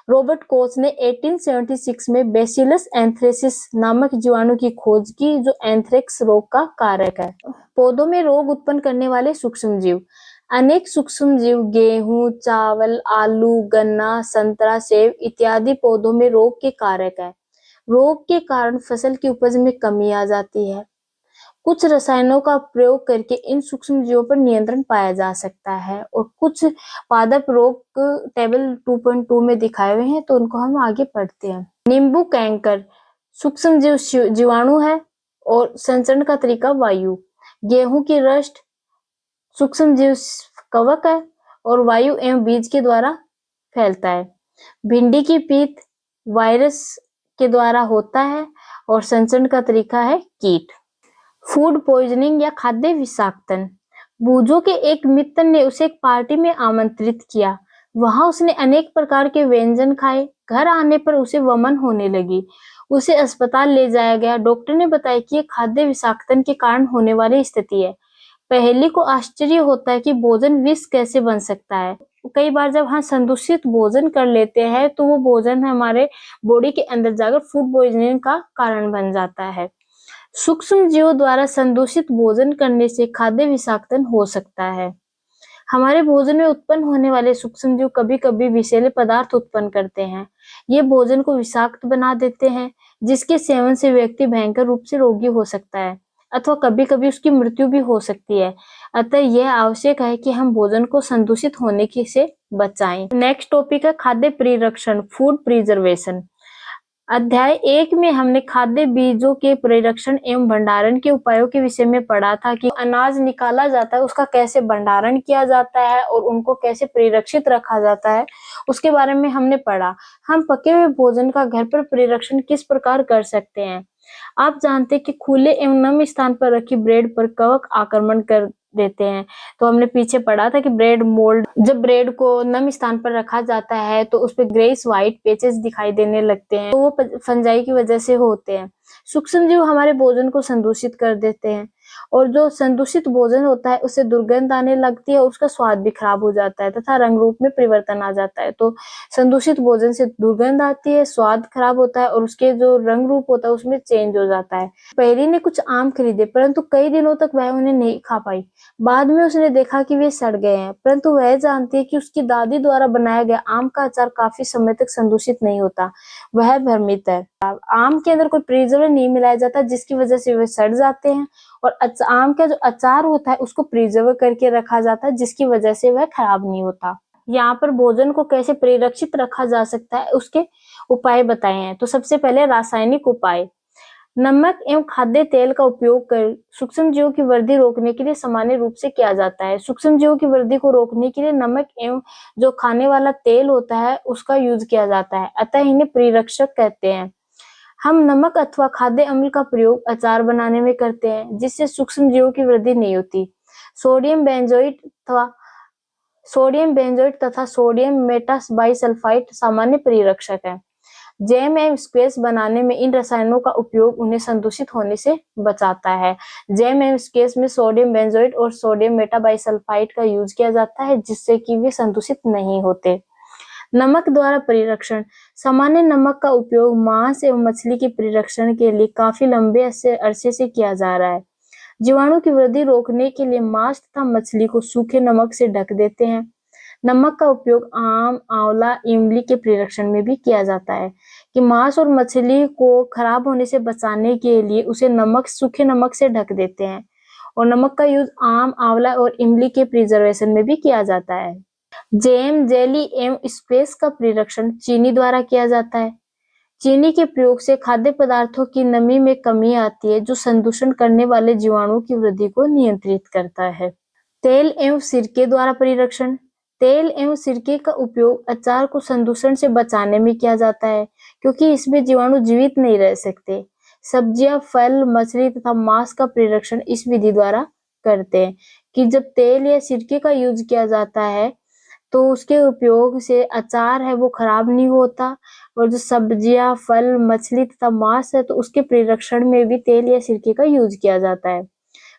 रॉबर्ट कोच ने 1876 में बेसिलस एंथ्रेसिस नामक जीवाणु की खोज की जो एंथ्रेक्स रोग का कारक है। पौधों में रोग उत्पन्न करने वाले सूक्ष्म जीव। अनेक सूक्ष्म जीव गेहूं, चावल, आलू, गन्ना, संतरा, सेब इत्यादि पौधों में रोग के कारक है। रोग के कारण फसल की उपज में कमी आ जाती है। कुछ रसायनों का प्रयोग करके इन सूक्ष्म जीवों पर नियंत्रण पाया जा सकता है और कुछ पादप रोग टेबल 2.2 में दिखाए हुए हैं तो उनको हम आगे पढ़ते हैं। नींबू कैंकर सूक्ष्म जीव जीवाणु है और संचरण का तरीका वायु। गेहूं की रस्ट सूक्ष्म जीव कवक है और वायु एवं बीज के द्वारा फैलता है। भिंडी की पीत वायरस के द्वारा होता है और संचरण का तरीका है कीट। फूड पॉइजनिंग या खाद्य विषाक्तन। बूजो के एक मित्र ने उसे एक पार्टी में आमंत्रित किया। वहां उसने अनेक प्रकार के व्यंजन खाए। घर आने पर उसे वमन होने लगी। उसे अस्पताल ले जाया गया। डॉक्टर ने बताया कि यह खाद्य विषाक्तन के कारण होने वाली स्थिति है। पहली को आश्चर्य होता है कि भोजन विष कैसे बन सकता है। कई बार जब हम संदूषित भोजन कर लेते हैं तो वो भोजन हमारे बॉडी के अंदर जाकर फूड पॉइजनिंग का कारण बन जाता है। सूक्ष्म जीवों द्वारा संदूषित भोजन करने से खाद्य विषाक्तन हो सकता है। हमारे भोजन में उत्पन्न होने वाले सूक्ष्म जीव कभी-कभी विषैले पदार्थ उत्पन्न करते हैं। ये भोजन को विषाक्त बना देते हैं, जिसके सेवन से व्यक्ति भयंकर रूप से रोगी हो सकता है अथवा कभी-कभी उसकी मृत्यु भी हो सकती है। अतः यह आवश्यक है कि हम भोजन को संदूषित होने से बचाएं। नेक्स्ट टॉपिक है खाद्य परिरक्षण, फूड प्रिजर्वेशन। अध्याय 1 में हमने खाद्य बीजों के परिरक्षण एवं भंडारण के उपायों के विषय में पढ़ा था कि अनाज निकाला जाता है उसका कैसे भंडारण किया जाता है और उनको कैसे परिरक्षित रखा जाता है, उसके बारे में हमने पढ़ा। हम पके हुए भोजन का घर पर परिरक्षण किस प्रकार कर सकते हैं। आप जानते हैं कि खुले एवं नम स्थान पर रखी ब्रेड पर कवक आक्रमण कर देते हैं। तो हमने पीछे पढ़ा था कि ब्रेड मोल्ड, जब ब्रेड को नम स्थान पर रखा जाता है तो उस पे ग्रेस व्हाइट पेचेस दिखाई देने लगते हैं, तो वो फंजाई की वजह से होते हैं। सूक्ष्म जीव हमारे भोजन को संदूषित कर देते हैं और जो संदूषित भोजन होता है उससे दुर्गंध आने लगती है और उसका स्वाद भी खराब हो जाता है तथा रंग रूप में परिवर्तन आ जाता है। तो संदूषित भोजन से दुर्गंध आती है, स्वाद खराब होता है और उसके जो रंग रूप होता है उसमें चेंज हो जाता है। पहली ने कुछ आम खरीदे परंतु कई दिनों तक वह उन्हें नहीं खा पाई। बाद में उसने देखा कि वे सड़ गए हैं, परंतु वह जानती है कि उसकी दादी द्वारा बनाया गया आम का अचार काफी समय तक संदूषित नहीं होता। वह भ्रमित है। आम के अंदर कोई प्रिजर्वेटिव नहीं मिलाया जाता जिसकी वजह से वे सड़ जाते हैं और आम का जो अचार होता है उसको प्रिजर्व करके रखा जाता है जिसकी वजह से वह खराब नहीं होता। यहाँ पर भोजन को कैसे परिरक्षित रखा जा सकता है उसके उपाय बताए हैं। तो सबसे पहले रासायनिक उपाय। नमक एवं खाद्य तेल का उपयोग कर सूक्ष्म जीवों की वृद्धि रोकने के लिए सामान्य रूप से किया जाता है। सूक्ष्म जीवों की वृद्धि को रोकने के लिए नमक एवं जो खाने वाला तेल होता है उसका यूज किया जाता है, अतः इन्हें परिरक्षक कहते हैं। हम नमक अथवा खाद्य अम्ल का प्रयोग अचार बनाने में करते हैं जिससे सूक्ष्म जीवों की वृद्धि नहीं होती। सोडियम बेंजोइट तथा सोडियम मेटाबाइसल्फाइड सामान्य परिरक्षक है। जैम एवं स्क्वैश बनाने में इन रसायनों का उपयोग उन्हें संदूषित होने से बचाता है। जैम एवं स्क्वैश में सोडियम बेंजोइट और सोडियम मेटाबाइसल्फाइड का यूज किया जाता है जिससे कि वे संदूषित नहीं होते। नमक द्वारा परिरक्षण। सामान्य नमक का उपयोग मांस एवं मछली के परिरक्षण के लिए काफी लंबे अरसे से किया जा रहा है। जीवाणु की वृद्धि रोकने के लिए मांस तथा मछली को सूखे नमक से ढक देते हैं। नमक का उपयोग आम, आंवला, इमली के परिरक्षण में भी किया जाता है कि मांस और मछली को खराब होने से बचाने के लिए उसे सूखे नमक से ढक देते हैं और नमक का यूज आम, आंवला और इमली के प्रिजर्वेशन में भी किया जाता है। जैम, जेली एवं स्क्वैश का परिरक्षण चीनी द्वारा किया जाता है। चीनी के प्रयोग से खाद्य पदार्थों की नमी में कमी आती है जो संदूषण करने वाले जीवाणुओं की वृद्धि को नियंत्रित करता है। तेल एवं सिरके द्वारा परिरक्षण। तेल एवं सिरके का उपयोग अचार को संदूषण से बचाने में किया जाता है क्योंकि इसमें जीवाणु जीवित नहीं रह सकते। सब्जियां, फल, मछली तथा मांस का परिरक्षण इस विधि द्वारा करते हैं कि जब तेल या सिरके का यूज किया जाता है तो उसके उपयोग से अचार है वो खराब नहीं होता और जो सब्जियां, फल, मछली तथा मांस है तो उसके परिरक्षण में भी तेल या सिरके का यूज किया जाता है।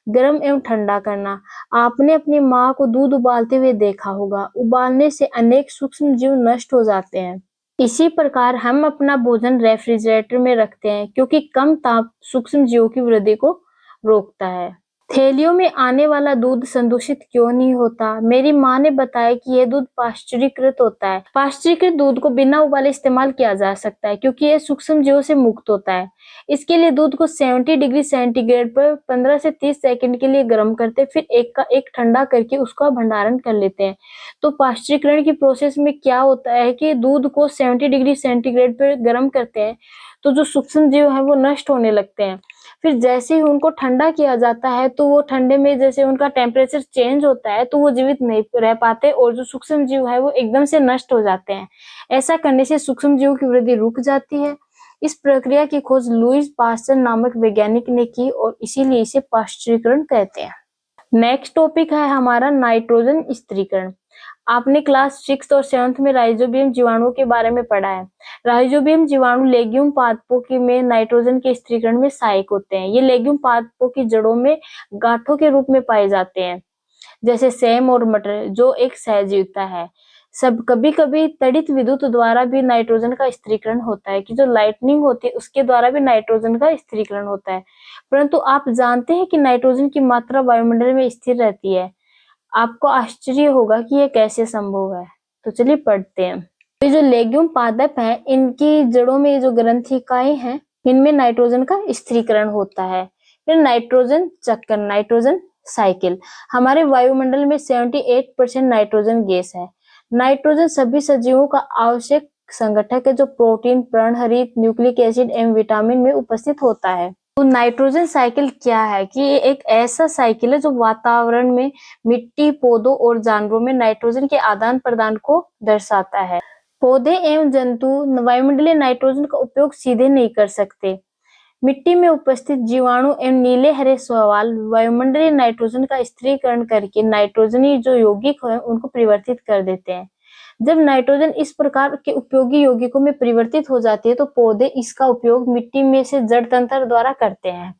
गर्म एवं ठंडा करना। आपने अपनी माँ को दूध उबालते हुए देखा होगा। उबालने से अनेक सूक्ष्म जीव नष्ट हो जाते हैं। इसी प्रकार हम अपना भोजन रेफ्रिजरेटर में रखते हैं क्योंकि कम ताप सूक्ष्म जीवों की वृद्धि को रोकता है। थैलियों में आने वाला दूध संदूषित क्यों नहीं होता? मेरी माँ ने बताया कि यह दूध पाश्चुरीकृत होता है। पाश्चुरीकृत दूध को बिना उबाले इस्तेमाल किया जा सकता है क्योंकि यह सूक्ष्म जीवों से मुक्त होता है। इसके लिए दूध को 70 डिग्री सेंटीग्रेड पर 15 से 30 सेकंड के लिए गर्म करते, फिर एक का एक ठंडा करके उसका भंडारण कर लेते हैं। तो पाश्चुरीकरण की प्रोसेस में क्या होता है कि दूध को 70 डिग्री सेंटीग्रेड पर गर्म करते हैं तो जो सूक्ष्म जीव है वो नष्ट होने लगते हैं। फिर जैसे ही उनको ठंडा किया जाता है तो वो ठंडे में जैसे उनका टेम्परेचर चेंज होता है तो वो जीवित नहीं रह पाते और जो सूक्ष्म जीव है वो एकदम से नष्ट हो जाते हैं। ऐसा करने से सूक्ष्म जीवों की वृद्धि रुक जाती है। इस प्रक्रिया की खोज लुईस पास्चर नामक वैज्ञानिक ने की और इसीलिए इसे पाश्चुरीकरण कहते हैं। नेक्स्ट टॉपिक है हमारा नाइट्रोजन स्थिरीकरण। आपने क्लास 6 और 7 में राइजोबियम जीवाणुओं के बारे में पढ़ा है। राइजोबियम जीवाणु लेग्यूम पादपों की में नाइट्रोजन के स्थिरीकरण में सहायक होते हैं। ये लेग्यूम पादपों की जड़ों में गांठों के रूप में पाए जाते हैं, जैसे सेम और मटर, जो एक सहजीविता है। सब कभी-कभी तड़ित विद्युत द्वारा भी नाइट्रोजन का स्थिरीकरण होता है कि जो लाइटनिंग होती है उसके द्वारा भी नाइट्रोजन का स्थिरीकरण होता है। परंतु आप जानते हैं कि नाइट्रोजन की मात्रा वायुमंडल में स्थिर रहती है। आपको आश्चर्य होगा कि ये कैसे संभव है। तो चलिए पढ़ते हैं। ये जो लेग्यूम पादप है, इनकी जड़ों में जो ग्रंथिकाएं हैं, इनमें नाइट्रोजन का स्थिरीकरण होता है। फिर नाइट्रोजन चक्र, नाइट्रोजन साइकिल। हमारे वायुमंडल में 78% नाइट्रोजन गैस है। नाइट्रोजन सभी सजीवों का आवश्यक संगठक है जो प्रोटीन, पर्णहरित, न्यूक्लिक एसिड एवं विटामिन में उपस्थित होता है। तो नाइट्रोजन साइकिल क्या है कि ये एक ऐसा साइकिल है जो वातावरण में मिट्टी, पौधों और जानवरों में नाइट्रोजन के आदान प्रदान को दर्शाता है। पौधे एवं जंतु वायुमंडलीय नाइट्रोजन का उपयोग सीधे नहीं कर सकते। मिट्टी में उपस्थित जीवाणु एवं नीले हरे शैवाल वायुमंडलीय नाइट्रोजन का स्थिरीकरण करके नाइट्रोजनी जो यौगिक है उनको परिवर्तित कर देते हैं। जब नाइट्रोजन इस प्रकार के उपयोगी यौगिकों में परिवर्तित हो जाती है तो पौधे इसका उपयोग मिट्टी में से जड़ तंत्र द्वारा करते हैं।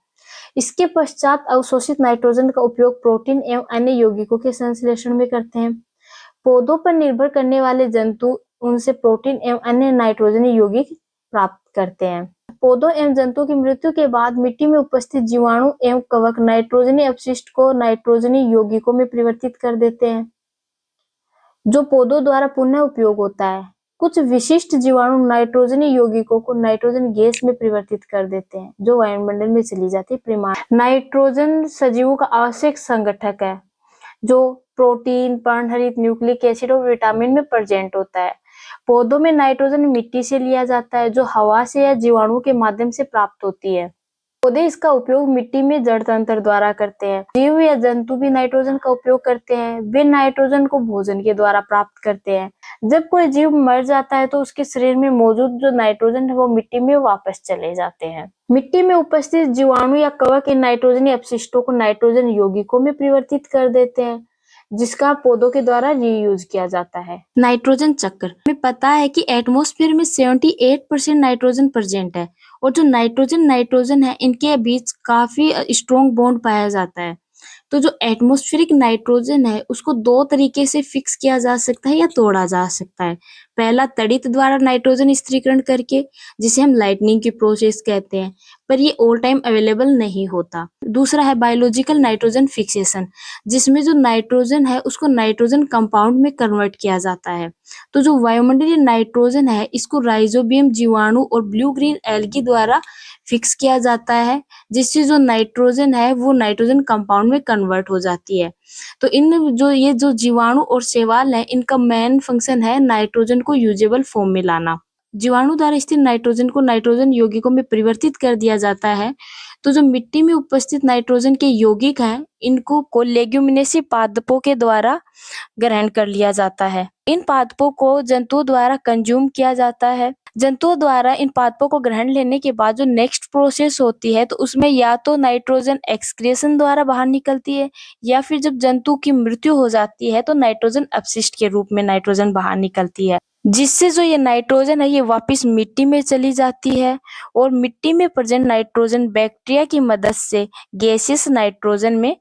इसके पश्चात अवशोषित नाइट्रोजन का उपयोग प्रोटीन एवं अन्य यौगिकों के संश्लेषण में करते हैं। पौधों पर निर्भर करने वाले जंतु उनसे प्रोटीन एवं अन्य नाइट्रोजनी यौगिक प्राप्त करते हैं। पौधों एवं जंतुओं की मृत्यु के बाद मिट्टी में उपस्थित जीवाणु एवं कवक नाइट्रोजनी अपशिष्ट को नाइट्रोजनी यौगिकों में परिवर्तित कर देते हैं, जो पौधों द्वारा पुनः उपयोग होता है। कुछ विशिष्ट जीवाणु नाइट्रोजनी यौगिकों को नाइट्रोजन गैस में परिवर्तित कर देते हैं, जो वायुमंडल में चली जाती है। नाइट्रोजन सजीवों का आवश्यक संगठक है, जो प्रोटीन, पर्णहरित, न्यूक्लिक एसिड और विटामिन में प्रेजेंट होता है। पौधों में नाइट्रोजन मिट्टी से लिया जाता है, जो हवा से या जीवाणुओं के माध्यम से प्राप्त होती है। पौधे इसका उपयोग मिट्टी में जड़ तंत्र द्वारा करते हैं। जीव या जंतु भी नाइट्रोजन का उपयोग करते हैं। वे नाइट्रोजन को भोजन के द्वारा प्राप्त करते हैं। जब कोई जीव मर जाता है तो उसके शरीर में मौजूद जो नाइट्रोजन है वो मिट्टी में वापस चले जाते हैं। मिट्टी में उपस्थित जीवाणु या कवक इन नाइट्रोजनी अपशिष्टों को नाइट्रोजन यौगिकों में परिवर्तित कर देते हैं, जिसका पौधों के द्वारा रीयूज किया जाता है। नाइट्रोजन चक्र। हमें पता है कि एटमॉस्फेयर में 78% नाइट्रोजन प्रेजेंट है और जो नाइट्रोजन है इनके बीच काफी स्ट्रॉन्ग बॉन्ड पाया जाता है। तो जो एटमॉस्फेरिक नाइट्रोजन है उसको दो तरीके से फिक्स किया जा सकता है या तोड़ा जा सकता है। पहला तड़ित द्वारा नाइट्रोजन स्थिरीकरण करके, जिसे हम लाइटनिंग की प्रोसेस कहते हैं, पर ये ऑल टाइम अवेलेबल नहीं होता। दूसरा है बायोलॉजिकल नाइट्रोजन फिक्सेशन, जिसमें जो नाइट्रोजन है उसको नाइट्रोजन कंपाउंड में कन्वर्ट किया जाता है। तो जो वायुमंडलीय नाइट्रोजन है इसको राइजोबियम जीवाणु और ब्लू ग्रीन एल्गी द्वारा फिक्स किया जाता है, जिससे जो नाइट्रोजन है वो नाइट्रोजन कंपाउंड में कन्वर्ट हो जाती है। तो ये जो जीवाणु और शैवाल है इनका मेन फंक्शन है नाइट्रोजन को यूजेबल फॉर्म में लाना। जीवाणु द्वारा स्थिर नाइट्रोजन को नाइट्रोजन यौगिकों में परिवर्तित कर दिया जाता है। तो जो मिट्टी में उपस्थित नाइट्रोजन के यौगिक हैं इनको लेग्यूमिनेसी पादपों के द्वारा ग्रहण कर लिया जाता है। इन पादपों को जंतुओं द्वारा कंज्यूम किया जाता है। जंतुओं द्वारा इन पादपों को ग्रहण लेने के बाद जो नेक्स्ट प्रोसेस होती है तो उसमें या तो नाइट्रोजन एक्सक्रेशन द्वारा बाहर निकलती है या फिर जब जंतु की मृत्यु हो जाती है तो नाइट्रोजन अपशिष्ट के रूप में नाइट्रोजन बाहर निकलती है, जिससे जो ये नाइट्रोजन है ये वापस मिट्टी में चली जाती है और मिट्टी में प्रेजेंट नाइट्रोजन बैक्टीरिया की मदद से गैसियस नाइट्रोजन में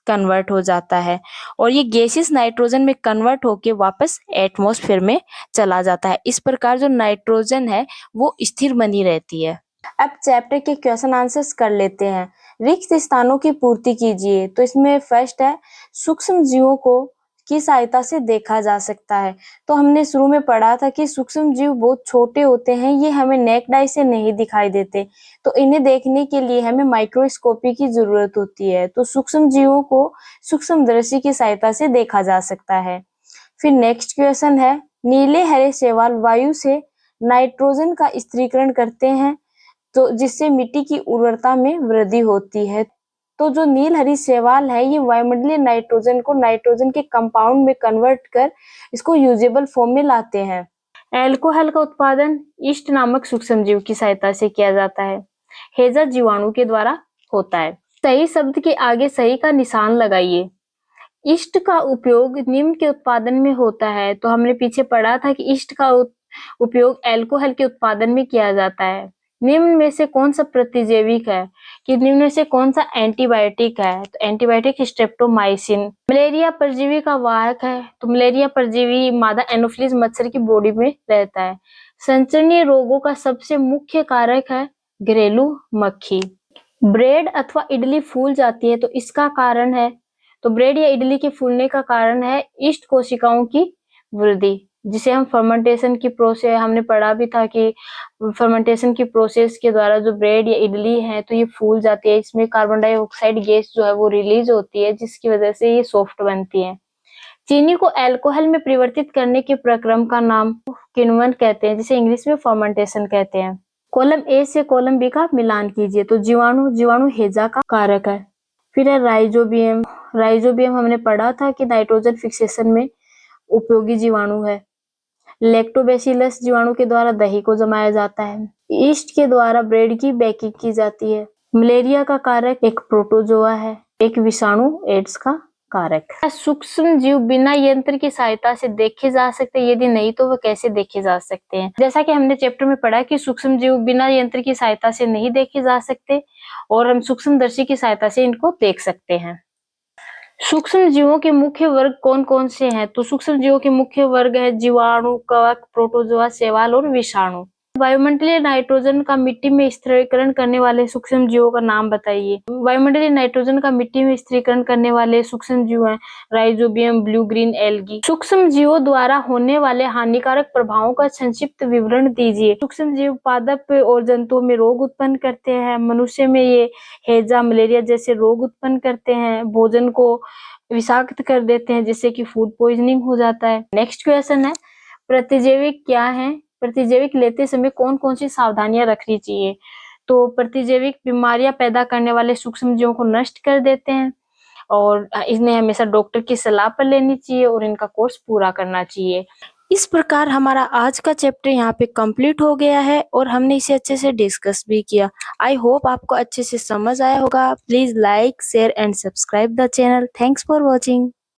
कन्वर्ट हो जाता है और ये गैसियस नाइट्रोजन में कन्वर्ट होके वापस एटमॉस्फेयर में चला जाता है। इस प्रकार जो नाइट्रोजन है वो स्थिर बनी रहती है। अब चैप्टर के क्वेश्चन आंसर्स कर लेते हैं। रिक्त स्थानों की पूर्ति कीजिए। तो इसमें फर्स्ट है सूक्ष्म जीवों को की सहायता से देखा जा सकता है। तो हमने शुरू में पढ़ा था कि सूक्ष्म जीव बहुत छोटे होते हैं, ये हमें नेक्ड आई से नहीं दिखाई देते, तो इन्हें देखने के लिए हमें माइक्रोस्कोपी की जरूरत होती है। तो सूक्ष्म जीवों को सूक्ष्मदर्शी की सहायता से देखा जा सकता है। फिर नेक्स्ट क्वेश्चन है नीले हरे शैवाल वायु से नाइट्रोजन का स्थिरीकरण करते हैं। तो जिससे मिट्टी की उर्वरता में वृद्धि होती है। तो जो नील हरी शैवाल है ये वायुमंडलीय नाइट्रोजन को नाइट्रोजन के कंपाउंड में कन्वर्ट कर इसको यूजेबल फॉर्म में लाते हैं। एल्कोहल का उत्पादन ईस्ट नामक सूक्ष्मजीव की सहायता से किया जाता है। हेजा जीवाणु के द्वारा होता है। सही शब्द के आगे सही का निशान लगाइए। ईस्ट का उपयोग निम्न के उत्पादन में होता है। तो हमने पीछे पढ़ा था कि ईस्ट का उपयोग एल्कोहल के उत्पादन में किया जाता है। निम्न में से कौन सा प्रतिजैविक है कि निम्न में से कौन सा एंटीबायोटिक है? तो एंटीबायोटिक स्ट्रेप्टोमाइसिन। मलेरिया परजीवी का वाहक है। तो मलेरिया परजीवी मादा एनोफिलीज मच्छर की बॉडी में रहता है। संचरणीय रोगों का सबसे मुख्य कारक है घरेलू मक्खी। ब्रेड अथवा इडली फूल जाती है तो इसका कारण है, तो ब्रेड या इडली के फूलने का कारण है ईस्ट कोशिकाओं की वृद्धि, जिसे हम फर्मेंटेशन की प्रोसेस, हमने पढ़ा भी था कि फर्मेंटेशन की प्रोसेस के द्वारा जो ब्रेड या इडली है तो ये फूल जाती है। इसमें कार्बन डाइऑक्साइड गैस जो है वो रिलीज होती है, जिसकी वजह से ये सॉफ्ट बनती है। चीनी को अल्कोहल में परिवर्तित करने के प्रक्रम का नाम किण्वन कहते हैं, जिसे इंग्लिश में फर्मेंटेशन कहते हैं। कॉलम ए से कॉलम बी का मिलान कीजिए। तो जीवाणु हेजा का कारक है। फिर है राइजोबियम। राइजोबियम हमने पढ़ा था कि नाइट्रोजन फिक्सेशन में उपयोगी जीवाणु है। लैक्टोबैसिलस जीवाणु के द्वारा दही को जमाया जाता है। ईस्ट के द्वारा ब्रेड की बेकिंग की जाती है। मलेरिया का कारक एक प्रोटोजोआ है। एक विषाणु एड्स का कारक। सूक्ष्म जीव बिना यंत्र की सहायता से देखे जा सकते हैं? यदि नहीं तो वह कैसे देखे जा सकते हैं? जैसा कि हमने चैप्टर में पढ़ा कि सूक्ष्म जीव बिना यंत्र की सहायता से नहीं देखे जा सकते और हम सूक्ष्मदर्शी की सहायता से इनको देख सकते हैं। सूक्ष्म जीवों के मुख्य वर्ग कौन कौन से हैं? तो सूक्ष्म जीवों के मुख्य वर्ग है जीवाणु, कवक, प्रोटोजोआ, शैवाल और विषाणु। वायुमंडलीय नाइट्रोजन का मिट्टी में स्थिरीकरण करने वाले सूक्ष्म जीवों का नाम बताइए। वायुमंडलीय नाइट्रोजन का मिट्टी में स्थिरीकरण करने वाले सूक्ष्म जीव हैं राइजोबियम, ब्लू ग्रीन एल्गी। सूक्ष्म जीवों द्वारा होने वाले हानिकारक प्रभावों का संक्षिप्त विवरण दीजिए। सूक्ष्म जीव पादप और जंतुओं में रोग उत्पन्न करते हैं। मनुष्य में ये हैजा, मलेरिया जैसे रोग उत्पन्न करते हैं। भोजन को विषाक्त कर देते हैं, जिससे कि फूड पॉइजनिंग हो जाता है। नेक्स्ट क्वेश्चन है प्रतिजैविक क्या है? प्रतिजैविक लेते समय कौन कौन सी सावधानियां रखनी चाहिए? तो प्रतिजैविक बीमारियां पैदा करने वाले सूक्ष्म जीवों को नष्ट कर देते हैं और इन्हें हमेशा डॉक्टर की सलाह पर लेनी चाहिए और इनका कोर्स पूरा करना चाहिए। इस प्रकार हमारा आज का चैप्टर यहाँ पे कंप्लीट हो गया है और हमने इसे अच्छे से डिस्कस भी किया। आई होप आपको अच्छे से समझ आया होगा। Please like, share and subscribe the channel. Thanks for watching.